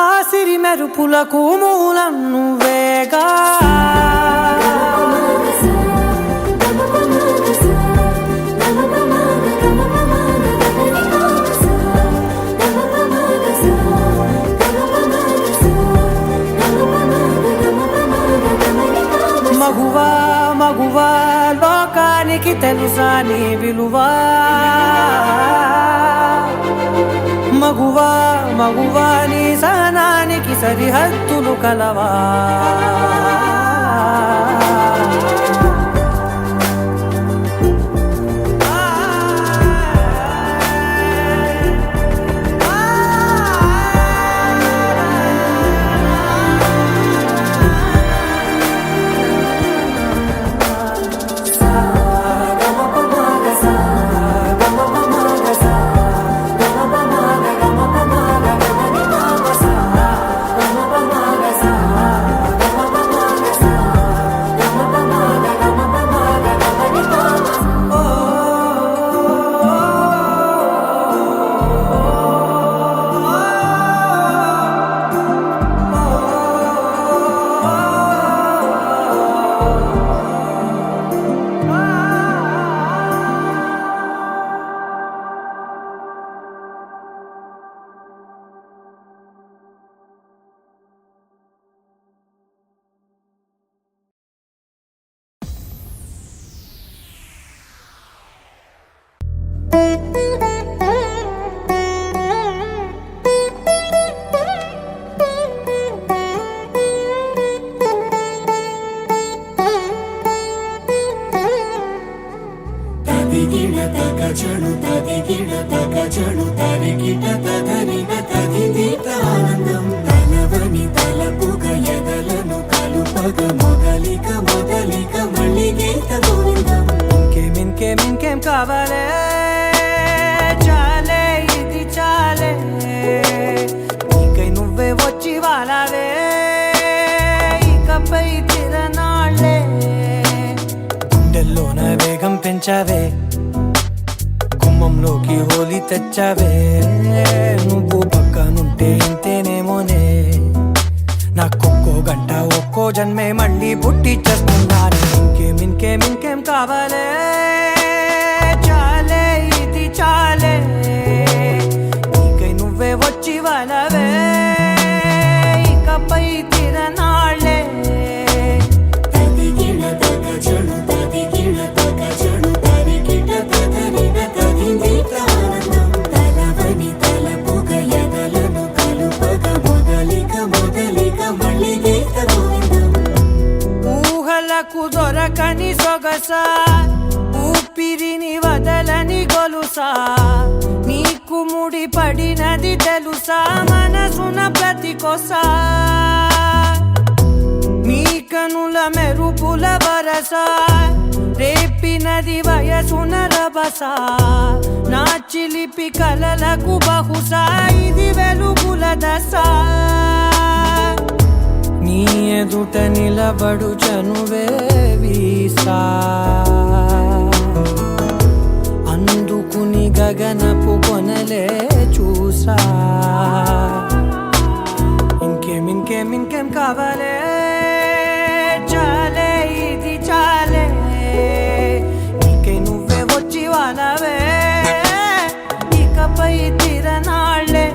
ఆ సిరి మెరుపులకు మూలం నువ్వేగా. మగువా మగువా లోకానికి తెలుసా నీ విలువా, మగువా మగువా నీ సహనానికి సరిహద్దులు కలవా. తగచడు తదిగిడ తగచడు తరిగిట తదరిన తదిదీత ఆనందం తలవని తలపుగ ఎదలను కలుపగ మొదలిక మొదలిక మళ్ళీ గీత గోవిందం. ఇంకేం కావాలే, చాలే ఇది చాలే, నీకై నువ్వే వచ్చి వాలావే ఇకపై తిరనాళ్ళే. గుండెల్లోన వేగం పెంచావే, గుమ్మంలోకి హోలీ తెచ్చావే, నువ్వు పక్కనుంటే ఇంతేనేమోనే. నాకొక్కో గంట ఒక్కో జన్మే మళ్ళీ పుట్టి చేస్తున్నాను. ఇంకేం కావాలే, చాలే ఇది చాలే, నీకై నువ్వే వచ్చి వాలవే ఇకపై తిరనాళ్ళే. తదిగిడ తగచడు తదిగిడ తగచడు తరిగిట తదరిన తదిదీత ఆనందం తలవని తలపుగ ఎదలను కలుపగ మొదలిక మొదలిక మళ్ళీ గీత గోవిందం. ఊహలకు దొరకని సొగసా, ఊపిరిని వదలని గొలుసా, నీకు ముడి పడినది తెలుసా మనసున ప్రతి కొసా. నీ కనుల మెరుపుల వరస రేపినది వయసున రభస, నా చిలిపి కలలకు బహుశా ఇది వెలుగుల దశ. నీ ఎదుట నిలబడు చనువే వీసా, అందుకుని గగనపు కొనలే చూసా. ఇంకేం కావాలే, చాలే ఇది చాలే, నీకై నువ్వే వచ్చి వాలవే ఇకపై తిరనాళ్ళే.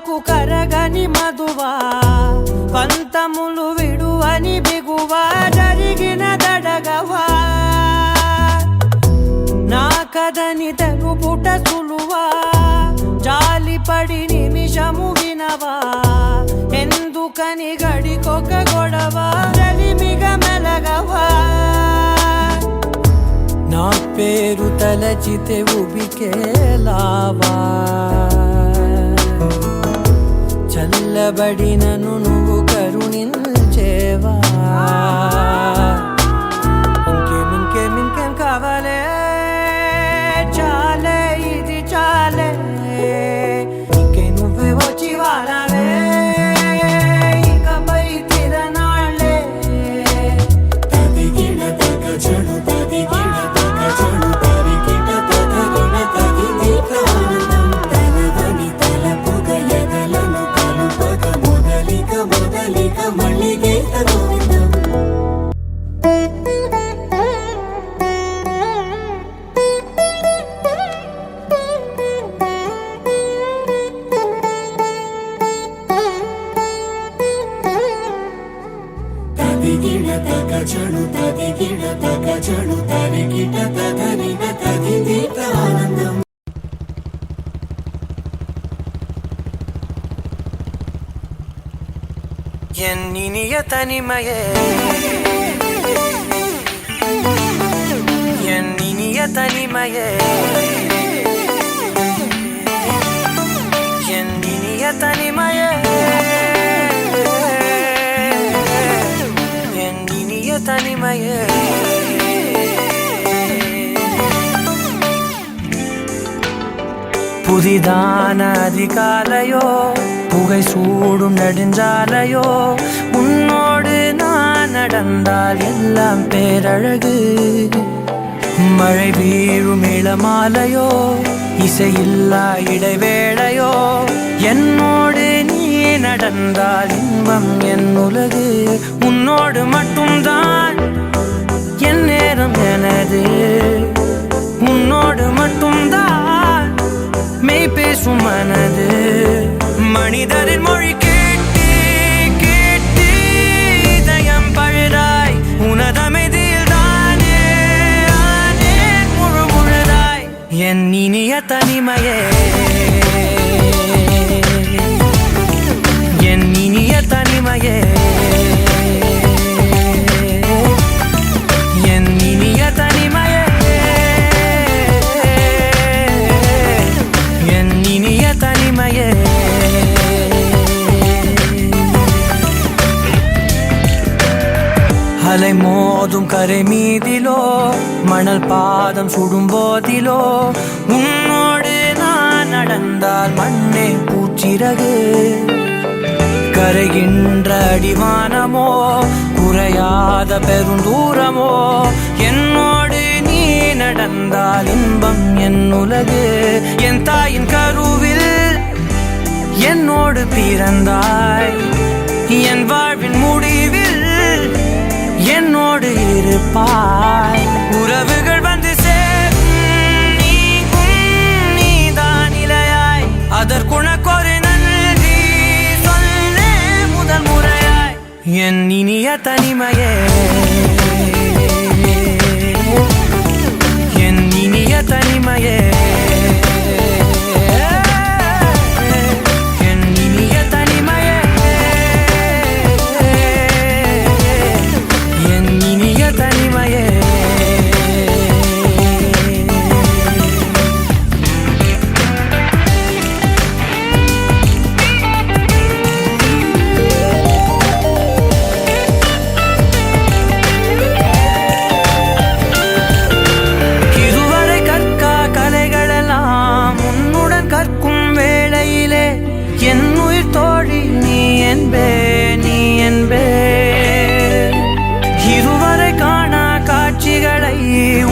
వరకు కరగని మధువా పంతములు విడువని బిగువా జరిగిన దడగవా నా కదని తెలుపుట సులువా జాలిపడి నిమిషము వినవా ఎందుకని గడికొక గొడవ రలిమిగ మెలగవా నా పేరు తలచితే ఉబికేలావా చల్లబడినను నువ్వు కరుణించేవా ఇంకేం కావాలే చాలే ఇది చాలే ఇంకే నువ్వే వచ్చి వాడాలే ఇకపై తిరనాళ్ళే తదిగిన తగజను తదిగిన తగజను తరిగిన తదరిన తదిగిన ఆనందం తలవని తలపుగ ఎదలను కలుపగ మొదలిక మళ్ళిగే తగోవిందం తదిగిన తగజను తదిగిన తగజను తరిగిన తదరిన తదిగిన ఆనందం ఎన్నినియ తనిమయే ఎన్నినియ తనిమయే ఎన్నినియ తనిమయే ఎన్నినియ తనిమయే புதிதான அதிகாலையோ புகை சூடும் நெடுஞ்சாலையோ உன்னோடு நான் நடந்தால் எல்லாம் பேரழகு மழை வீழும் இளமாலையோ இசையில்லா இடைவேளையோ என்னோடு நீ நடந்தால் இன்பம் என் உலகு உன்னோடு மட்டும்தான் என் நேரம் எனது உன்னோடு மட்டும்தான் மெய் பேசும் மனது மனிதரின் மொழி கேட்டு கேட்டு இதயம் பழுதாய் உனதமைதில் தானே ஆனே முழுதாய் என் இனிய தனிமையே என் இனிய தனிமையே என் இனிய தனிமையே தனிமையே அலை மோதும் கரை மீதிலோ மணல் பாதம் சுடும் போதிலோ உன்னோடு நான் நடந்தால் மண்ணே பூச்சிறகு கரைகின்ற அடிவானமோ குறையாத பெருந்தூரமோ என்னோடு நீ நடந்தால் இன்பம் என் உலகு என் தாயின் கருவில் என்னோடு பிறந்தாய் என் வாழ்வின் முடிவில் என்னோடு இருப்பாய் உறவுகள் வந்து சேரும் நீதான் இலையாய் அதற்குணக்கொரு நன்றி சொல்லே முதல் முறையாய் என் இனிய தனிமையே என் இனிய தனிமையே என் இனிய தனிமையே என் இனிய தனிமையே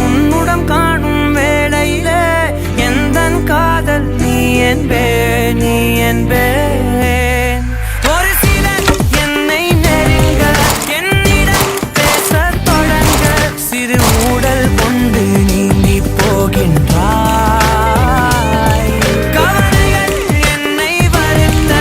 உன்னுடன் காணும் வேளையிலே எந்தன் காதல் நீ என்பேன் ஒரு சிலர் என்னை நெருங்க என்னிடம் பேசத் தொடங்க சிறு ஊடல் கொண்டு நீங்கி போகின்றாய் கவலைகள் என்னை வருத்த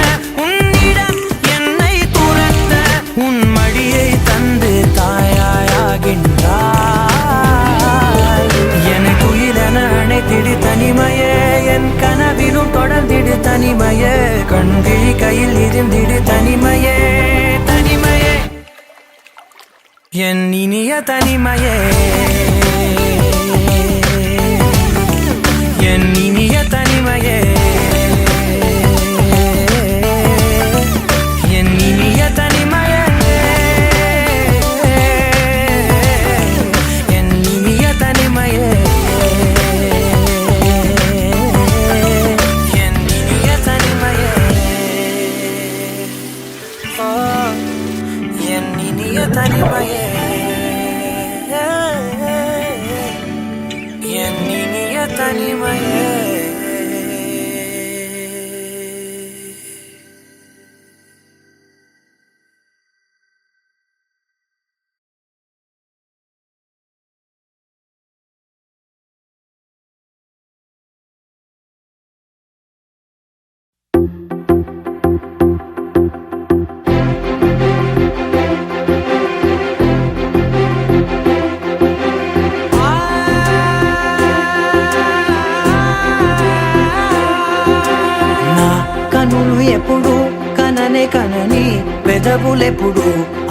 എന്തിട് തനിമയേ തനിമയേ എന്നിനിയ തനിമയേ എന്നിനിയ തനിമയേ എന്നിനിയ തനിമയേ എന്നിനിയ തനിമയേ എന്നിനിയ തനിമയേ എന്നിനിയ തനിമയേ എന്നിനിയ തനിമയേ కనులు ఎప్పుడు కననే కనని పెదవులెప్పుడు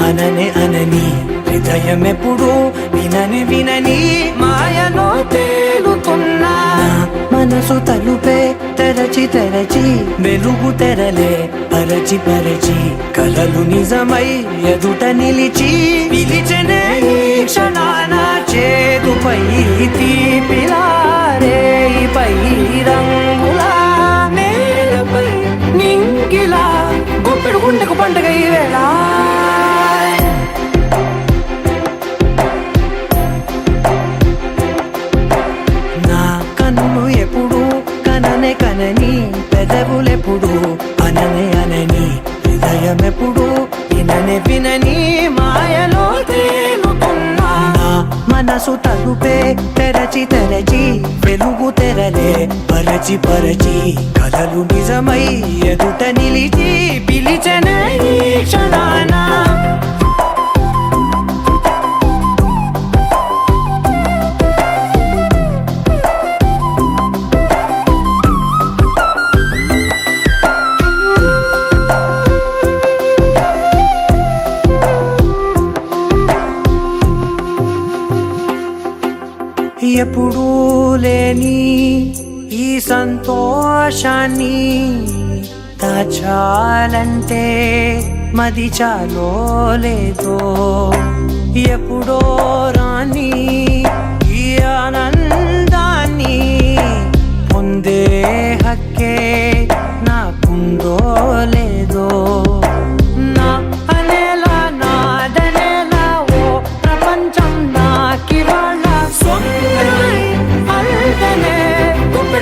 అననే అనని హృదయం ఎప్పుడు వినని వినని మాయలో తేలుతున్నా మనసు తలుపే తెరచి తెరచి వెలుగు తెరలే పరచి పరచి కలలు నిజమై ఎదుట నిలిచి పిలిచెనే ఈ క్షణాన చేతుపై తీపిలారే పై రంగులా నేలపై నింగిలా గుప్పెడు గుండెకు పండుగ ఈ వేళ నా కన్ను ఎప్పుడు కననే కనని పెదవులెప్పుడు అననే అనని హృదయం ఎప్పుడు విననే వినని మాయలో తేలుతున్నా మనసు తలుపే తెరచి తెరచి వెలుగు తెరలే పరచి పరచి కలలు నిజమై ఎదుట నిలిచి పిలిచెనే ఈ క్షణాన ఎప్పుడూ లేని ఈ సంతోషాన్ని దాచాలంటే మది చాలో లేదో ఎప్పుడో రాని ఈ ఆనందాన్ని పొందే హక్కే నాకుందో లేదో నా అనేలా నాదనేలా ఓ ప్రపంచం నాకివాళ్ళ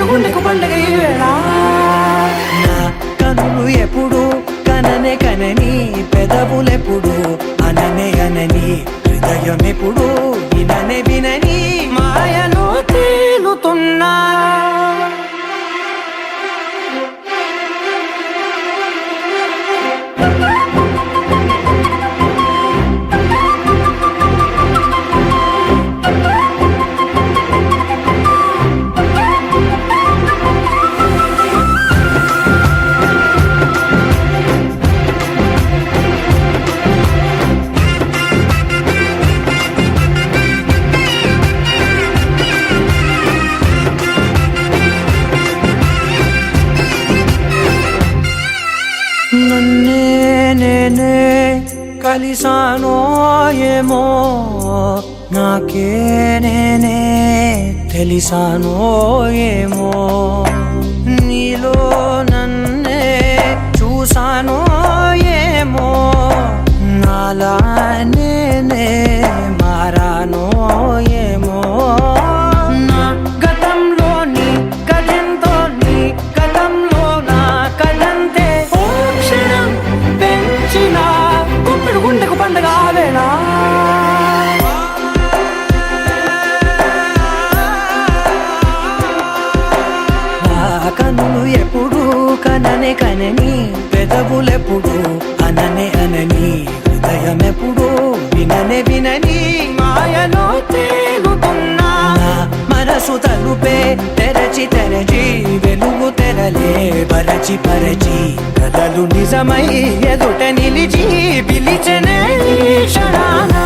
గుండెకు పండుగ ఈ వేళ నా కనులు ఎప్పుడు కననే కనని పెదవులెప్పుడు అననే అనని హృదయం ఎప్పుడు విననే వినని మాయలో తేలుతున్నా నన్నే నేనే కలిసానో ఏమో నాకే నేనే తెలిసానో ఏమో నీలో నన్నే చూసానో ఏమో నాలా నేనే మారానో ఏమో నా గతంలోని గతంతో నీ గతంలో నా కదంతే ఓ క్షణం పెంచిన గుప్పెడు గుండెకు పండుగ వేళ కనులు ఎప్పుడు కననే కనని పెదవులెప్పుడు అననే అనని హృదయం ఎప్పుడు విననే వినని మాయలో తేలుతున్నా మనసు తలుపే తెరచి తెరచి వెలుగు తెరలే పరచి పరచి కలలు నిజమై ఎదుట నిలిచి పిలిచెనే క్షణానా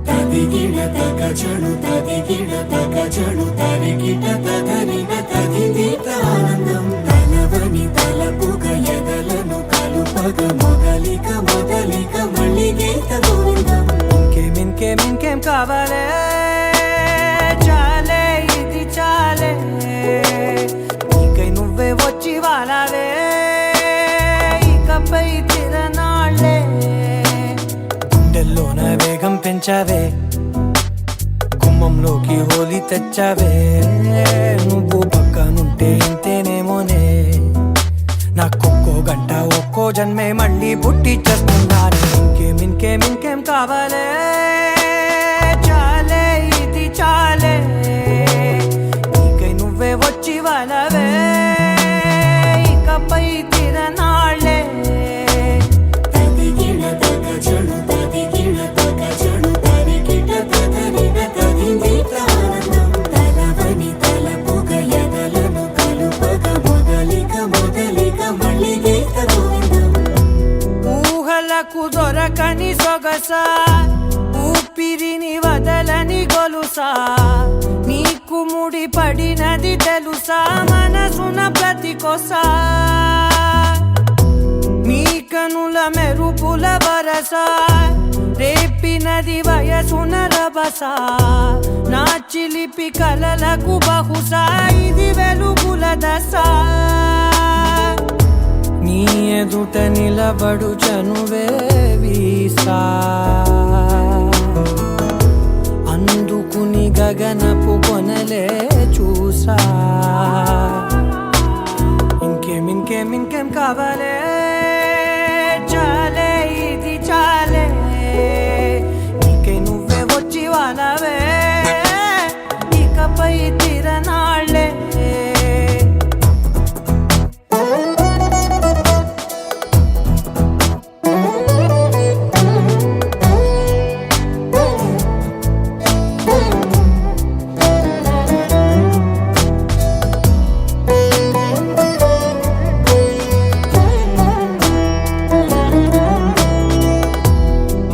తదిగిడ తగచడు తదిగిడ తగచడు తరిగిట తదరిన తదిందిట ఆనందం తలవని తలపుగ ఎదలను కలుపగ మొదలిక మొదలిక మళ్ళీ గీత గోవిందం ఇంకేం కావాలే చాలే ఇది చాలే నీకై నువ్వే వచ్చి వాలావే ఇకపై తిరనాళ్ళే గుండెల్లోన వేగం పెంచావే గుమ్మంలోకి హోలీ తెచ్చావే నువ్వు పక్కనుంటే ఇంతేనేమోనే నాకొక్కో గంట ఒక్కో జన్మే మళ్ళీ పుట్టి చేస్తున్నాను ఇంకేం కావాలే చాలే ఇది చాలే నీకై నువ్వే వచ్చి వాళ్ళవే ఇకపై తిరనాళ్ళే తదిగిడ తగచడు తదిగిడ తగచడు తరిగిట తదరిన తదిందిట ఆనందం తలవని తలపుగ ఎదలను కలుపగ మొదలిక మొదలిక మళ్ళీ గీత గోవిందం ఊహలకు దొరకని సొగసా ఊపిరిని వదలని గొలుసా నీకు ముడి పడినది తెలుసా మనసున ప్రతి కొసా నీ కనుల మెరుపుల వరస రేపినది వయసున రభస నా చిలిపి కలలకు బహుశా ఇది వెలుగుల దశ నీ ఎదుట నిలబడు చనువే వీసా అందుకుని గగనపు కొనలే చూసా ఇంకేం కావాలే చాలే ఇది చాలే నీకై నువ్వే వచ్చి వాళ్ళవే ఇకపై తిరనాళ్ళే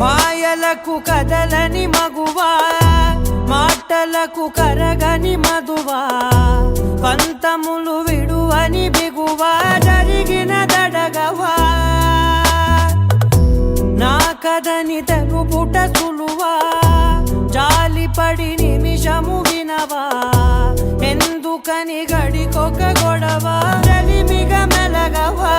మాయలకు కదలని మగువా మాటలకు కరగని మధువా పంతములు విడువని బిగువా జరిగిన దడగవా నా కథని తెలుపుట సులువా జాలిపడి నిమిషము వినవా ఎందుకని గడికొక గొడవ రలిమిగ మెలగవా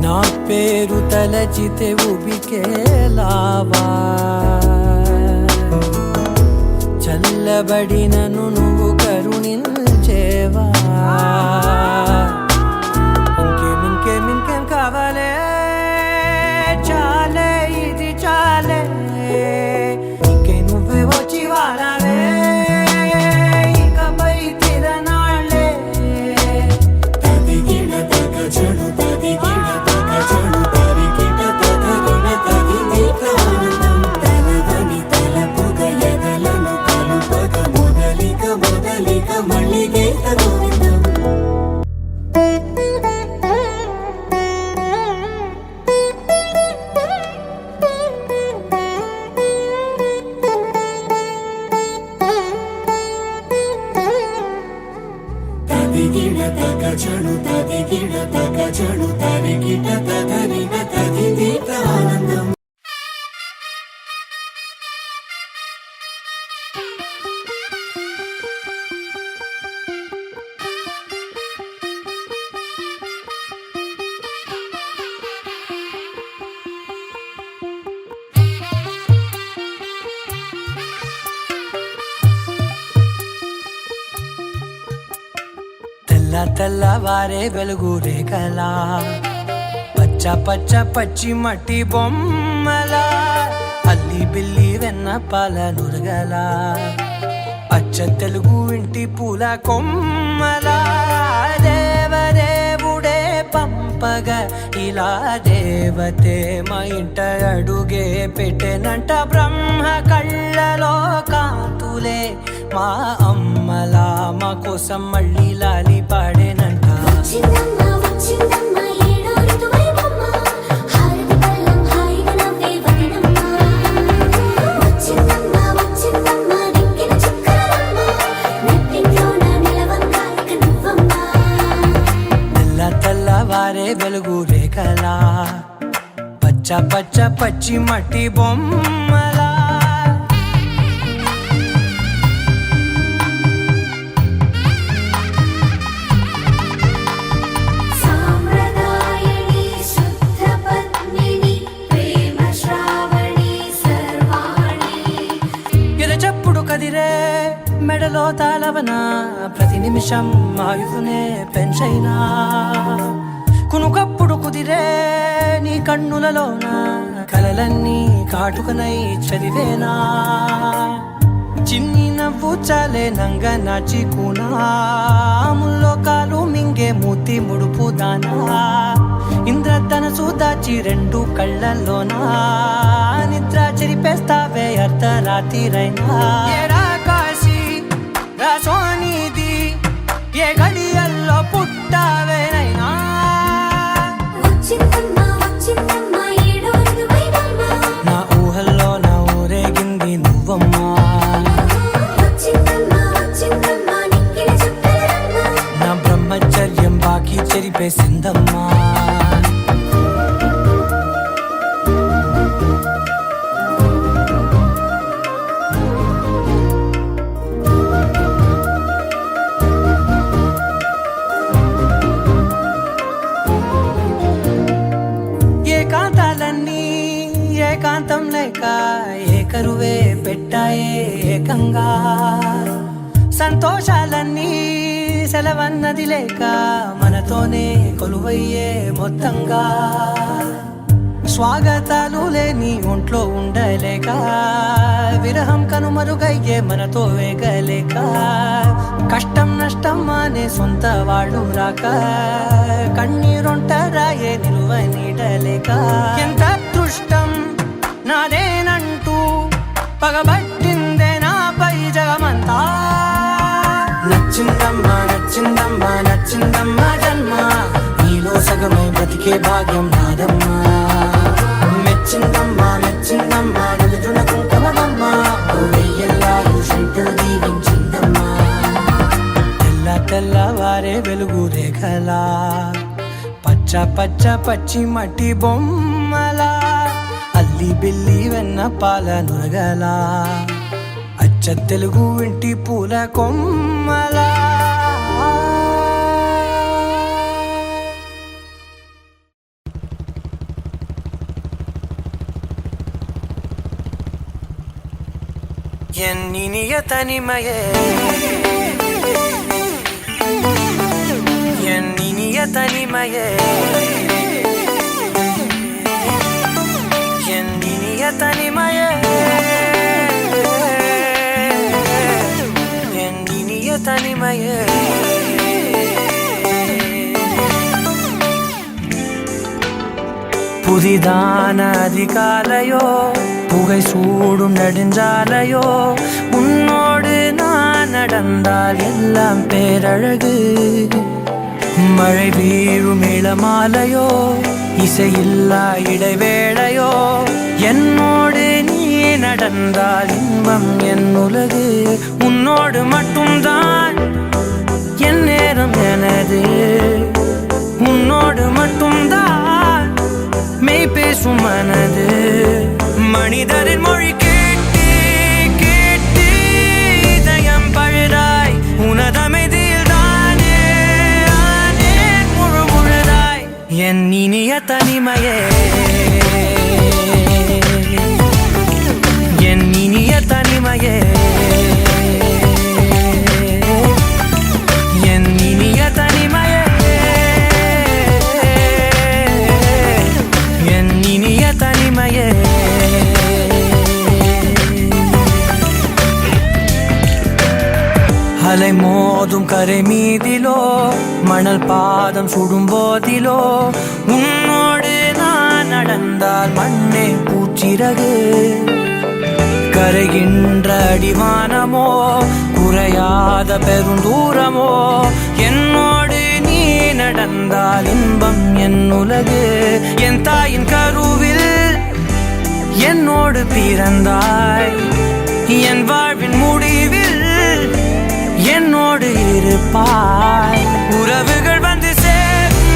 నా పేరు తలచితే ఉబికేలావా చల్లబడినను నువ్వు కరుణించేవా ఇంకేం కావాలే చాలే ఇది చాలే నీకై నువ్వే వచ్చి వాళ్ళవే ఇకపై తిరనాళ్ళే తదిగిడ తగచడు తదిగిడ తగచడు తరిగిట తదరిన తదిందిట ఆనందం తలవని తలపుగ ఎదలను కలుపగ మొదలిక మొదలిక మళ్ళీ గీత గోవిందం తదిగిడ తగచడు తదిగిడ తగచడు తరిగిట తదరిన తదిందిట ఆనందం తెల్లవారే వెలుగు రేఖలా పచ్చ పచ్చ పచ్చి మట్టి బొమ్మలా అల్లి బిల్లి వెన్న పాల నురగల అచ్చ తెలుగు ఇంటి పూల కొమ్మలా దేవదేవుడే పంపగా ఇలా దేవతే మా ఇంట అడుగే పెట్టెనంట బ్రహ్మ కళ్ళలో కాంతులే మా అమ్మలా మా కోసం మళ్ళీ లాలి పాడేనంట తెల్లవారే వెలుగు రేఖలా పచ్చ పచ్చ పచ్చి మట్టి బొమ్మలా కదిరే మెడలో తాళవన ప్రతి నిమిషం ఆయుధునే పెంచైనా కునుకప్పుడు కుదిరే నీ కన్నులలోన కలలన్నీ కాటుకనై చదివేనా చిన్ని నవ్వు చాలే నంగ నాచి కూనాముల్లో కాలు మింగే మూతి ముడుపు దానా ఇంద్రధనసు దాచి రెండు కళ్ళల్లోనా నిద్ర చెరిపేస్తావే అర్ధరాత్రిరైనా ఏరా కాశీ రాసోనిది ఏ గడియల్లో పుట్టావేనైనా నా ఊహల్లో నా ఊరేగింది నువ్వమ్మా నా బ్రహ్మచర్యం బాకీ చెరిపేసిందమ్మా ఏకాంతాలన్నీ ఏకాంతం లేక ఏకరువే పెట్టాయే ఏకంగా సంతోషాలన్నీ సెలవన్నది లేక మనతోనే కొలువయ్యే మొత్తంగా స్వాగతాలు లేని ఒంట్లో ఉండలేక విరహం కనుమరుగయ్యే మనతో వేగలేక కష్టం నష్టం అనే సొంత వాళ్ళు రాక కన్నీరొంటరాయే నిలువ నీడలేక ఎంత అదృష్టం నాదేనంటూ పగబట్టిందే నాపై జగమంతా నచ్చిందమ్మా నచ్చిందమ్మా నచ్చిందమ్మా జన్మ నీలో సగమై బ్రతికే భాగ్యం నాదమ్మా మెచ్చిందమ్మా మెచ్చిందమ్మా నిలుచున కుంకుమమ్మా వెయ్యల్లాలు శంకరు దీవించిందమ్మా తెల్లవారే వెలుగు రేఖలా పచ్చ పచ్చ పచ్చి మట్టి బొమ్మలా అల్లి బిల్లి వెన్న పాల నురగలా అచ్చ తెలుగు ఇంటి పూల కొమ్మలా ఎన్నినియ తనిమయే ఎన్నినియ తనిమయే ఎన్నినియ తనిమయే ఎన్నినియ తనిమయే புதிதான அதிகாலையோ புகை சூடும் நெடுஞ்சாலையோ உன்னோடு நான் நடந்தால் எல்லாம் பேரழகு மழை வீழும் இளமாலையோ இசையில்லா இடைவேளையோ என்னோடு நீ நடந்தால் இன்பம் என் உலகு உன்னோடு மட்டும்தான் என் நேரம் எனது உன்னோடு மட்டும்தான் மெய் பேசும் மனது மனிதரின் மொழி கேட்டு கேட்டு இதயம் பழுதாய் உனதமைதில் தானே ஆனே முழு முழுதாய் என் இனிய தனிமையே என் இனிய தனிமையே என் இனிய தனிமையே அலை மோதும் கரை மீதிலோ மணல் பாதம் சுடும் போதிலோ உன்னோடு நான் நடந்தால் மண்ணே பூச்சிறகு கரைகின்ற அடிவானமோ குறையாத பெருந்தூரமோ என்னோடு நீ நடந்தால் இன்பம் என் உலகு என் தாயின் கருவில் என்னோடு பிறந்தாய் என் வாழ்வின் முடிவில் என்னோடு இருப்பாய் உறவுகள் வந்து சேரும்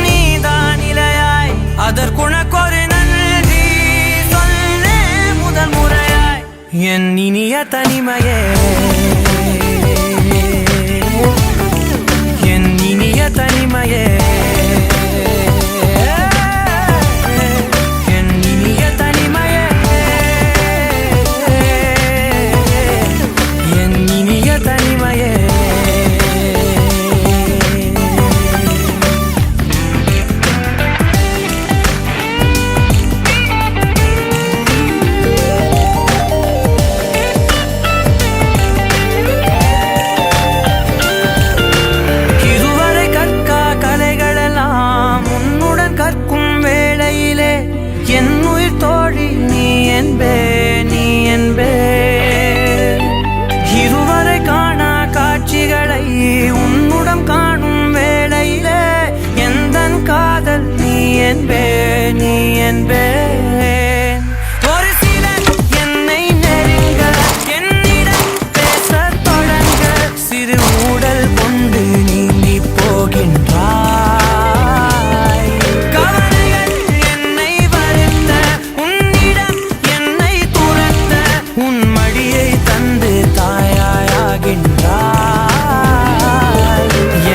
நீதான் இலையாய் அதற்குணக்கொரு நன்றி சொல்லே முதல் முறையாய் என் இனிய தனிமையே என் இனிய தனிமையே ஒரு சிலர் என்னை நெருங்க என்னிடம் பேசத் தொடங்க சிறு ஊடல் கொண்டு நீங்கி போகின்றாய் கவலைகள் என்னை வருத்த உன்னிடம் என்னை துரத்த உன் மடியை தந்து தாயாயாகின்றாய்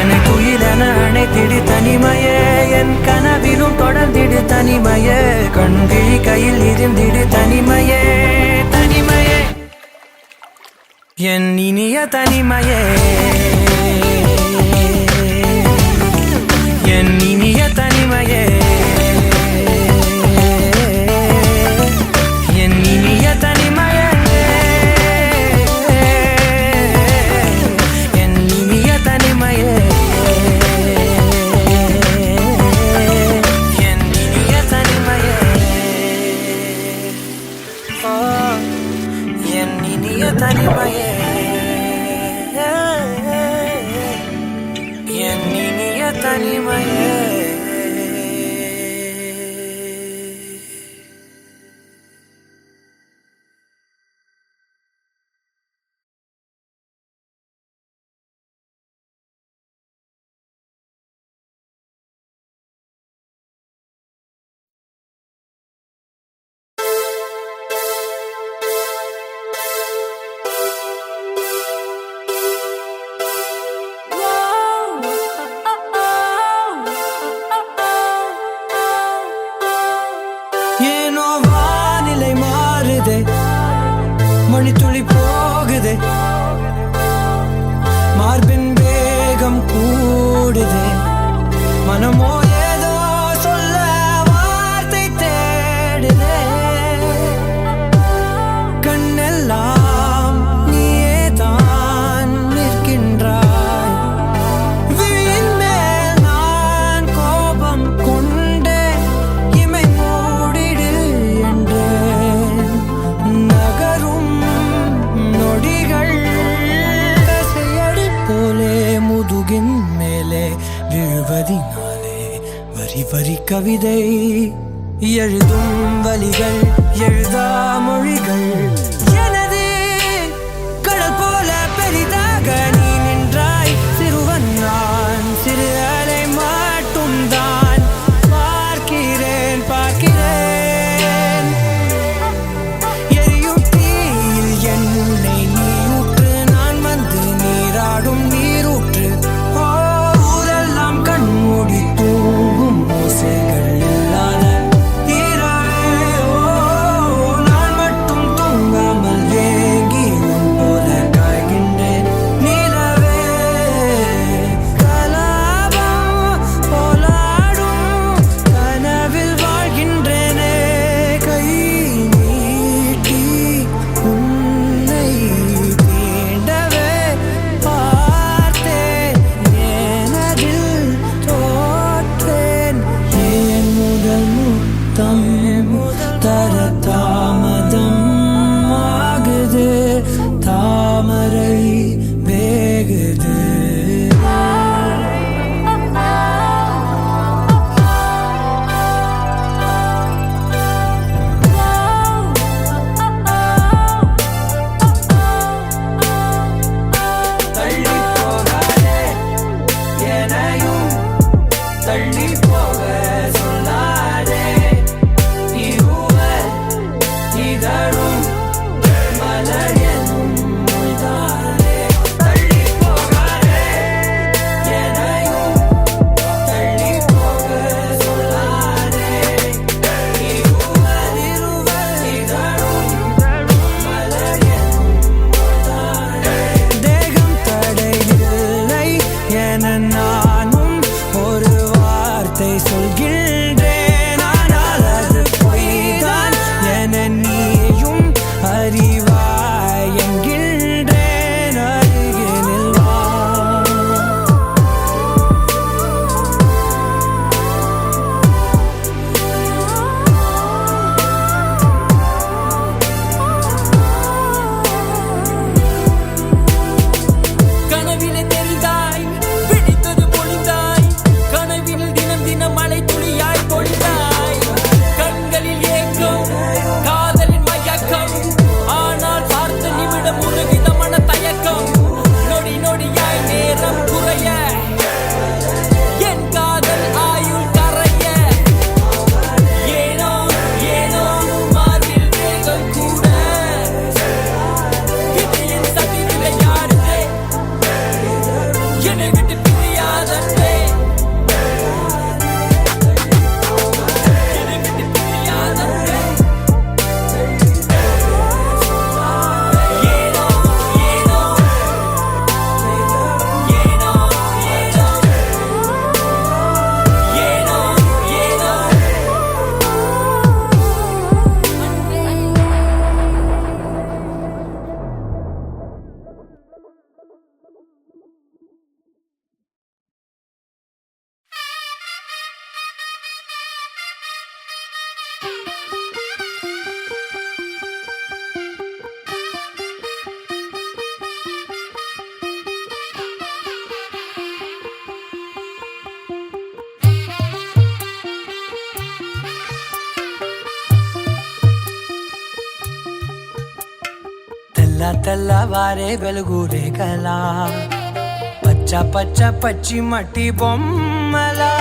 எனக்கு உயிரென அணைத்திடு தனிமையே என் கனவிலும் தொடர்ந்திடு தனிமையே கண்கிழி கையில் இருந்திடு தனிமையே தனிமையே என் இனிய தனிமையே என் இனிய தனிமையே என் இனிய தனிமையே என் இனிய தனிமையே தனிமையே என் இனிய தனிமையே ஏனோ வானிலை மாறுதே மணித்துளி போகுதே மார்பின் வேகம் கூடுதே மனமோ ஏதோ சொல்ல வார்த்தை தேடுதே கண்ணெல்லாம் நீயே தான் நிற்கின்றாய் விழியின் மேல் நான் கோபம் கொண்டே இமை மூடிடு என்றேன் நகரும் நொடிகள் தசையடி போலே முதுகின் மேலே விழுவதினாலே வரி வரி கவிதை எழுதும் வலிகள் எழுதா மொழிகள் எனது கடல் போல பெரிதாக நீ நின்றாய் சிறுவன் நான் சிறு அலை மட்டும் தான் பார்க்கிறேன் பார்க்கிறேன் எரியும் தீயில் என்னை நீ ஊற்று நான் வந்து நீராடும் நீரூற்று ஊரெல்லாம் கண்மூடி தூங்கும் ஓசைகள் இல்லாத நான் மட்டும் தூங்காமல் நிமித்தம் தரதாமதம் ஆகுது தாமரை வேகுது தள்ளி போகாதே எனையும் தள்ளி போக சொல்லாதே நீ இதழும் மலர் எனும் மொய்தானே தள்ளி போகாதே எனையும் தள்ளி போக சொல்லாதே நீ இதழும் மலர் எனும் மொய்தானே தேகம் தடையில்லை என நானும் ஒரு வார்த்தை சொல்கின்றேன் ஆனால் அது பொய்தான் என நீயும் அறிவாய் என்கின்றேன் அருகினில் வா கனவிலே தெரிந்தாய் பிடித்தது பொழிந்தாய் கனவில் தினம் தினம் மழை துளியாய் பொழிந்தாய் கண்களில் ஏக்கம் காதலின் மயக்கம் ஆனால் பார்த்த நிமிடம் ஒரு விதமான தயக்கம் நொடி நொடியாய் நேரம் குறைய என் காதல் ஆயுள் கரைய ஏனோ ஏனோ மார்பில் வேகம் கூட விதியின் சதி விளையாடுதே என்னை விட்டு பிரியாதே என்னை விட்டு பிரியாதே ஏனோ ஏனோ ஏனோ ஏனோ ஏனோ ஏனோ తెల్లవారే వెలుగు రేఖలా పచ్చ పచ్చ పచ్చి మట్టి బొమ్మలా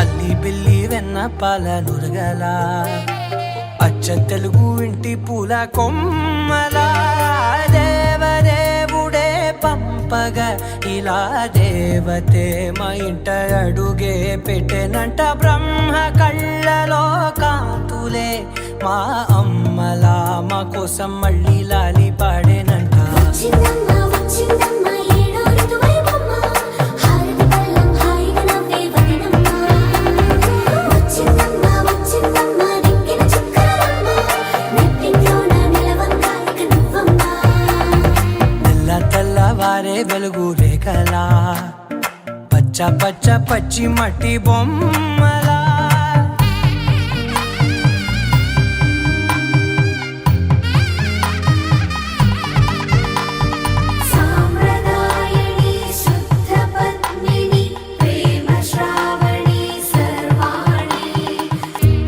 అల్లి బిల్లి వెన్న పాల నురగలా అచ్చ తెలుగు ఇంటి పూల కొమ్మలా దేవదేవుడే పంపగ ఇలా దేవతే మా ఇంట అడుగే పెట్టెనంట బ్రహ్మ కళ్ళలో కాంతులే మా అమ్మలా మా కోసం మళ్ళీ లాలి పాడేనంట వచ్చిందమ్మ వచ్చిందమ్మ ఏడో ఋతువైవమ్మ హారతి పళ్ళం హాయిగా నవ్వే వదినమ్మ వచ్చిందమ్మ వచ్చిందమ్మ నెక్కిన చుక్కలమ్మ నెట్టింట్లోన నిలవంగా ఇక నువ్వమ్మ తెల్లవారే వెలుగు రేఖలా పచ్చ పచ్చ పచ్చి మట్టి బొమ్మలా సామ్రదాయని శుద్ధ పద్మిని ప్రేమ శ్రావణి సర్వాణి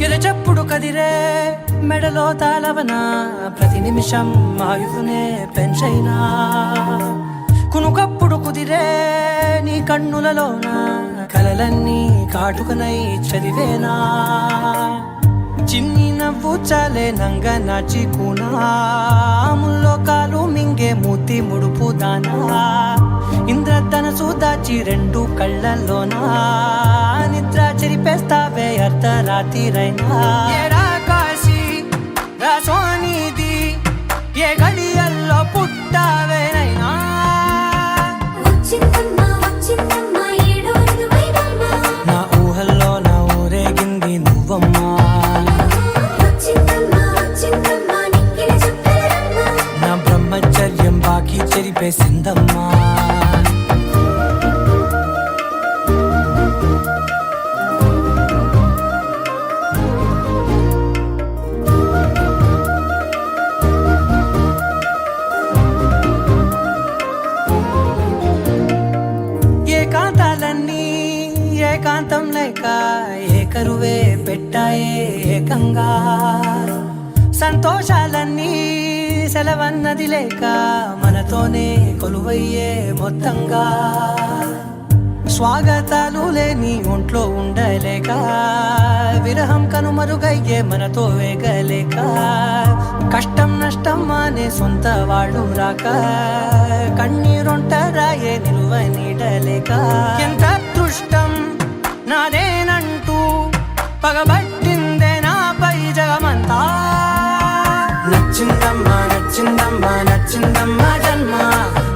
ఎరచప్పుడు కదిరే మెడలో తాళవన ప్రతి నిమిషం ఆయుధునే పెంచైనా కునుకప్పుడు కుదిరే నీ కన్నులలోన కలలన్నీ కాటుకనై చదివేనా చిన్ని నవ్వు చాలే నంగ నాచి కూనాముల్లో కాలు మింగే మూతి ముడుపు దానా ఇంద్రధనసు దాచి రెండు కళ్ళల్లోనా నిద్ర చెరిపేస్తావే అర్ధరాత్రిరైనా ఏడా కాశీ రాసోనిది ఏ గడియల్లో పుట్టావేనైనా వచ్చిందమ్మ వచ్చిందమ్మ ఏడో ఋతువైవమ్మ నా ఊహల్లో నా ఊరేగింది నువ్వమ్మా వచ్చిందమ్మ వచ్చిందమ్మ నెక్కిన చుక్కలమ్మ నా బ్రహ్మచర్యం బాకీ చెరిపేసిందమ్మా లేక ఏ కరువే పెట్టాయే ఏకంగా సంతోషాలన్నీ సెలవన్నది లేక మనతోనే కొలువయ్యే మొత్తంగా స్వాగతాలు లేని ఒంట్లో ఉండలేక విరహం కనుమరుగయ్యే మనతో వేగలేక కష్టం నష్టం అనే సొంత వాళ్ళు రాక కన్నీరొంటరాయే నిలువ నీడలేక ఎంత అదృష్టం నాదేనంటూ పగబట్టిందే నాపై జగమంతా నచ్చిందమ్మా నచ్చిందమ్మా నచ్చిందమ్మా జన్మ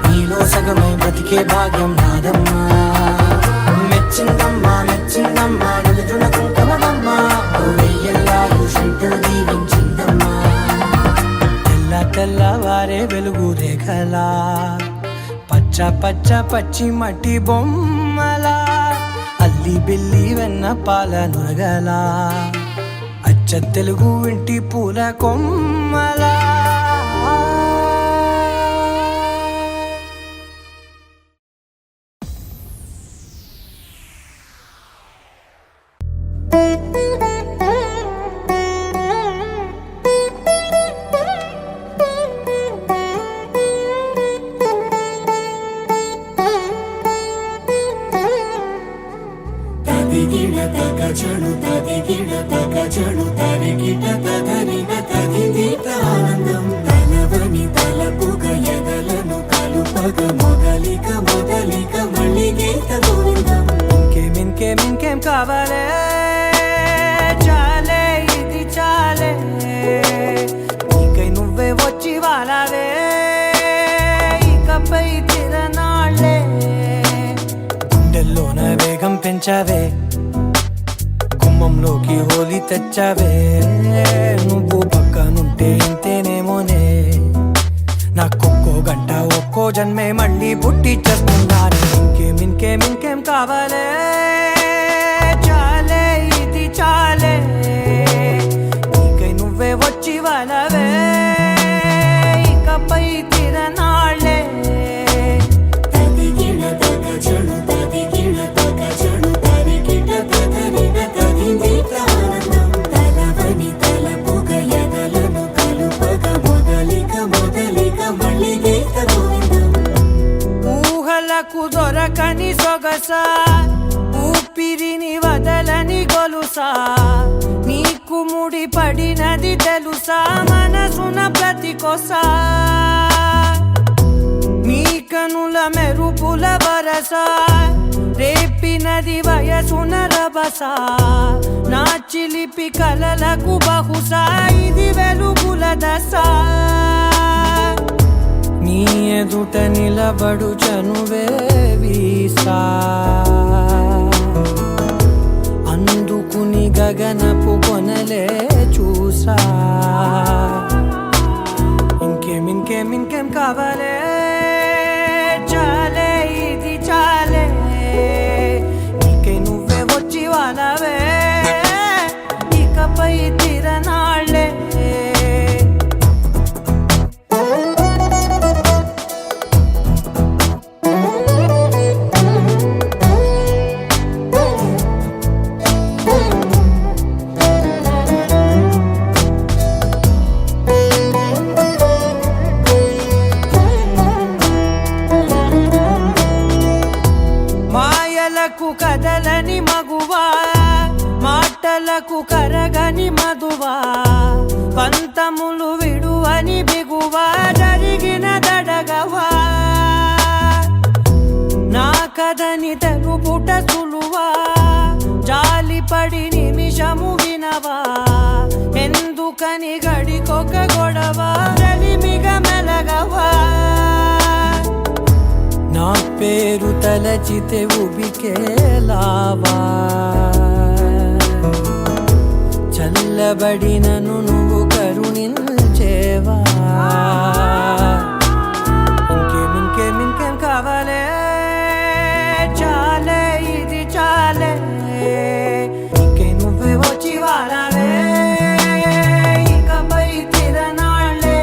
నీలో సగమై బ్రతికే భాగ్యం నాదమ్మా మెచ్చిందమ్మా మెచ్చిందమ్మా నిలుచున కుంకుమమ్మా వెయ్యల్లాలు శంకరు దీవించిందమ్మా తెల్ల తెల్లవారే వెలుగు రేఖలా పచ్చ పచ్చ పచ్చి మట్టి బొమ్మలా అల్లి బిల్లి వెన్న పాల నురగలా అచ్చ తెలుగు ఇంటి పూల కొమ్మలా తదిగిడ తగజడు తదిగిడ తగజడు తరిగిట తదరిన తదిదీత ఆనందం తలవని తలపుగ ఎదలను కలుపగ మొదలిక మొదలిక మళ్ళీ గీత గోవిందం ఇంకేం కావాలే చాలే ఇది చాలే నీకై నువ్వే వచ్చి వాలావే ఇకపై తిరనాళ్ళే గుండెల్లోన వేగం పెంచావే గుమ్మంలోకి హోలీ తెచ్చావే నువ్వు పక్కనుంటే ఇంతేనేమోనే నాకొక్కో గంట ఒక్కో జన్మే మళ్ళీ పుట్టి చేస్తున్నాను ఇంకేం కావాలే చాలే ఇది చాలే నీకై నువ్వే వచ్చి వాళ్ళవే ఇకపై తిరనాళ్ళే తదిగిడ తగజడు తదిగిడ తగజడు తరిగిట తదరిన తదిదీత ఆనందం తలవని తలపుగ ఎదలను కలుపగ మొదలిక మొదలిక మళ్ళీ గీత గోవిందం ఊహలకు దొరకని సొగసా ఊపిరిని వదలని గొలుసా నీకు ముడి పడినది తెలుసా మనసున ప్రతి కొసా నీ కనుల మెరుపుల వరస రేపినది వయసున రభస నా చిలిపి కలలకు బహుశా ఇది వెలుగుల దశ నీ ఎదుట నిలబడు చనువే వీసా అందుకుని గగనపు కొనలే చూసా ఇంకేం కావాలే చాలే ఇది చాలే నీకై నువ్వే వచ్చి వాళ్ళవే ఇకపై తిరనాళ్ళే మాయలకు కదలని మగువా మాటలకు కరగని మధువా పంతములు విడువని బిగువా జరిగిన దడగవా నా కథని తెలుపుట సులువా జాలిపడి నిమిషము వినవా ఎందుకని గడికొక గొడవ రలిమిగ మెలగవా నా పేరు తలచితే ఉబికేలావా చల్లబడినను నువ్వు కరుణించేవా ఇంకేం కావాలే చాలే ఇది చాలే నీకై నువ్వే వచ్చి వాళ్ళవే ఇకపై తిరనాళ్ళే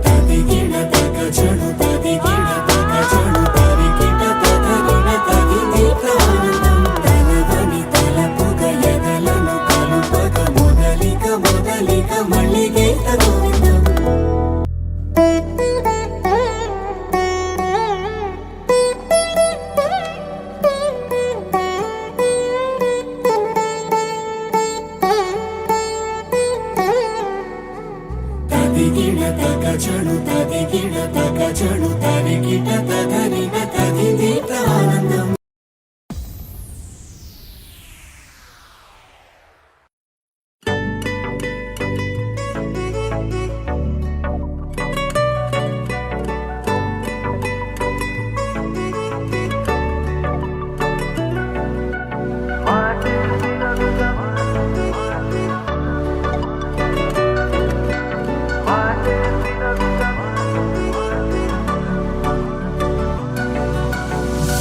తదిగిడ తగజడు తదిగిడ తగజడు తరిగిట తదరిన తదిదీత ఆనందం తలవని చణు తది గిడ తగ చణు తరి గిట తదరిన తది దీట ఆనందం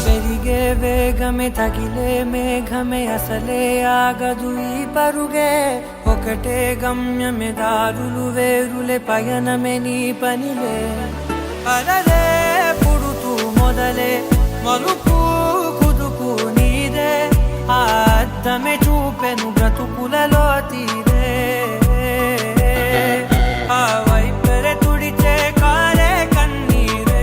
పెరిగే వేగమే తగిలే మేఘమే అసలే ఆగదు ఈ పరుగే ఒకటే గమ్యమే దారులు వేరులే పయనమే నీ పనిలే అలలే పుడుతూ మొదలే మలుపు కుదుపు నీదే ఆ అద్దమే చూపెను బ్రతుకులలో తీరే ఆ వైపరే తుడిచే కారే కన్నీరే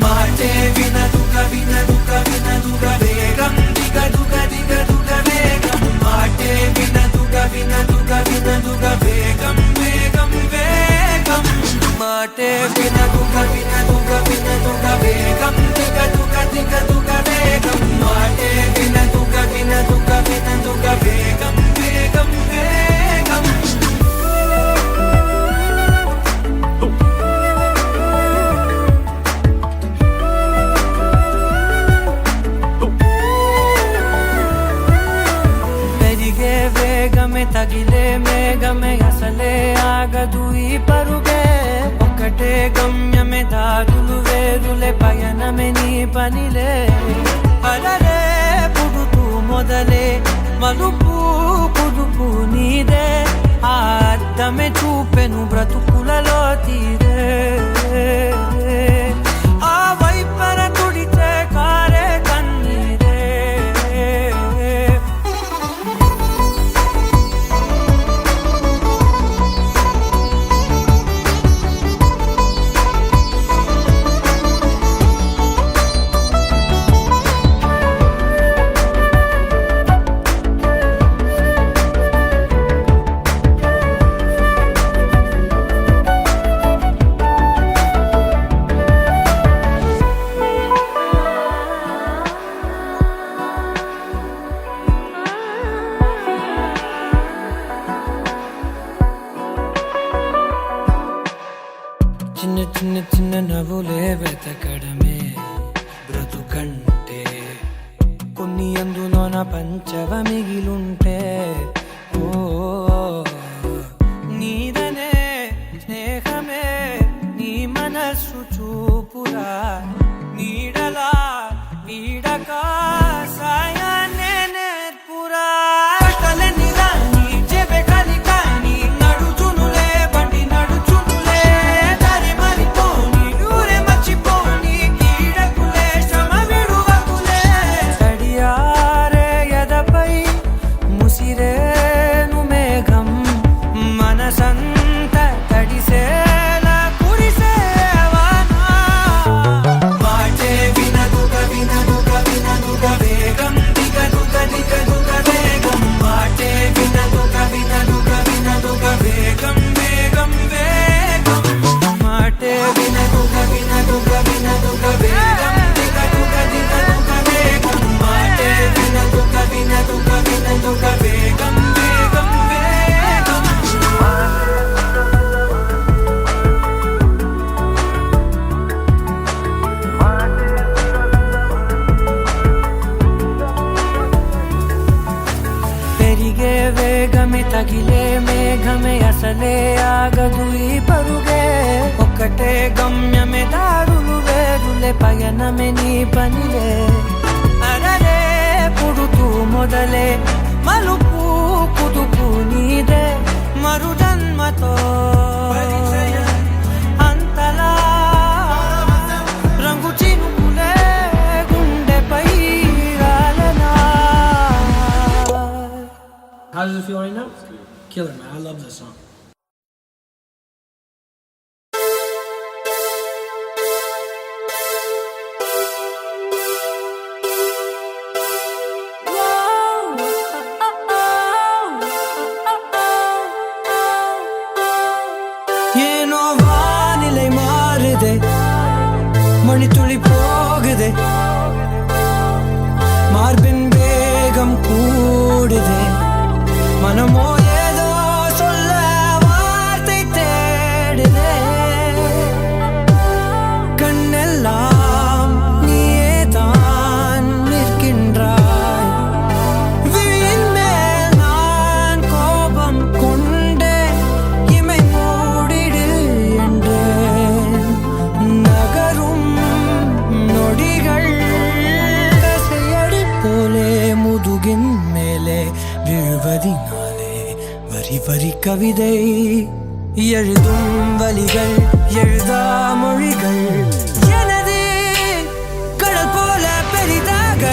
మాటే వినదుగ వినదుగ వినదుగ వేగం దిగ దుగ దిగ దుగ వేగం మాటే వినదుగ వినదుగ వినదుగ వేగం వేగం వేగం మాటే వినదుగ వినదుగ వినదుగ వేగం దిగ దుగ దిగ దుగ వేగం మాటే వినదుగ వినదుగ వినదుగ వేగం వేగం వేగం పెరిగే వేగమే తగిలే మేఘమే అసలే ఆగదు ఈ పరుగే ఒకటే గమ్యమే దారులు వేరులే పయనమే నీ పనిలే అలలే పుడుతూ మొదలే మలుపు కుదుపు నీదే ఆ అద్దమే చూపెను బ్రతుకులలో తీరే ఆ వైపర తుడిచే కారే కన్నీరే చిన్న చిన్న చిన్న నవ్వులే వెతకడమే బ్రతుకంటే కొన్ని అందులోన పంచవ మిగిలుంటే ఓ నీదనే స్నేహమే నీ మనస్సు చూపురా నీడలా వీడక సాయాన్నే నేర్పురా కలని రాని చెబె కలి కాని నడుచునులే బండి నడుచునులే దారి మారిపోని ఊరే మర్చిపోని కీడకులే శ్రమ విడువకులే తడియారే ఎదపై ముసిరేను మేఘం మనసంత తడిసేలా కురిసేవానా మాటే వినదుగ వినదుగ వినదుగ వేగం దిగ దుగ దిగ దుగ వేగం మాటే వినదుగ వినదుగ వినదుగ వేగం వేగం వేగం మాటే వినదుగ వినదుగ వినదుగ వేగం దిగ దుగ దిగ దుగ వేగం మాటే వినదుగ వినదుగ వినదుగ వేగం వేగం వేగం పెరిగే వేగమే తగిలే మేఘమే అసలే ఆగదు ఈ పరుగే ఒకటే గమ్యమే దారులు వేరులే పయనమే నీ పనిలే అలలే పుడుతూ మొదలే మలుపు కుదుపు నీదే మరు జన్మతో అంతలా రంగు చినుకులే గుండెపై రాలనా How does it feel right now? Killer, man. I love this song. அழுவதினாலே வரி வரி கவிதை எழுதும் வலிகள் எழுதா மொழிகள் எனது கடல் போல பெரிதாக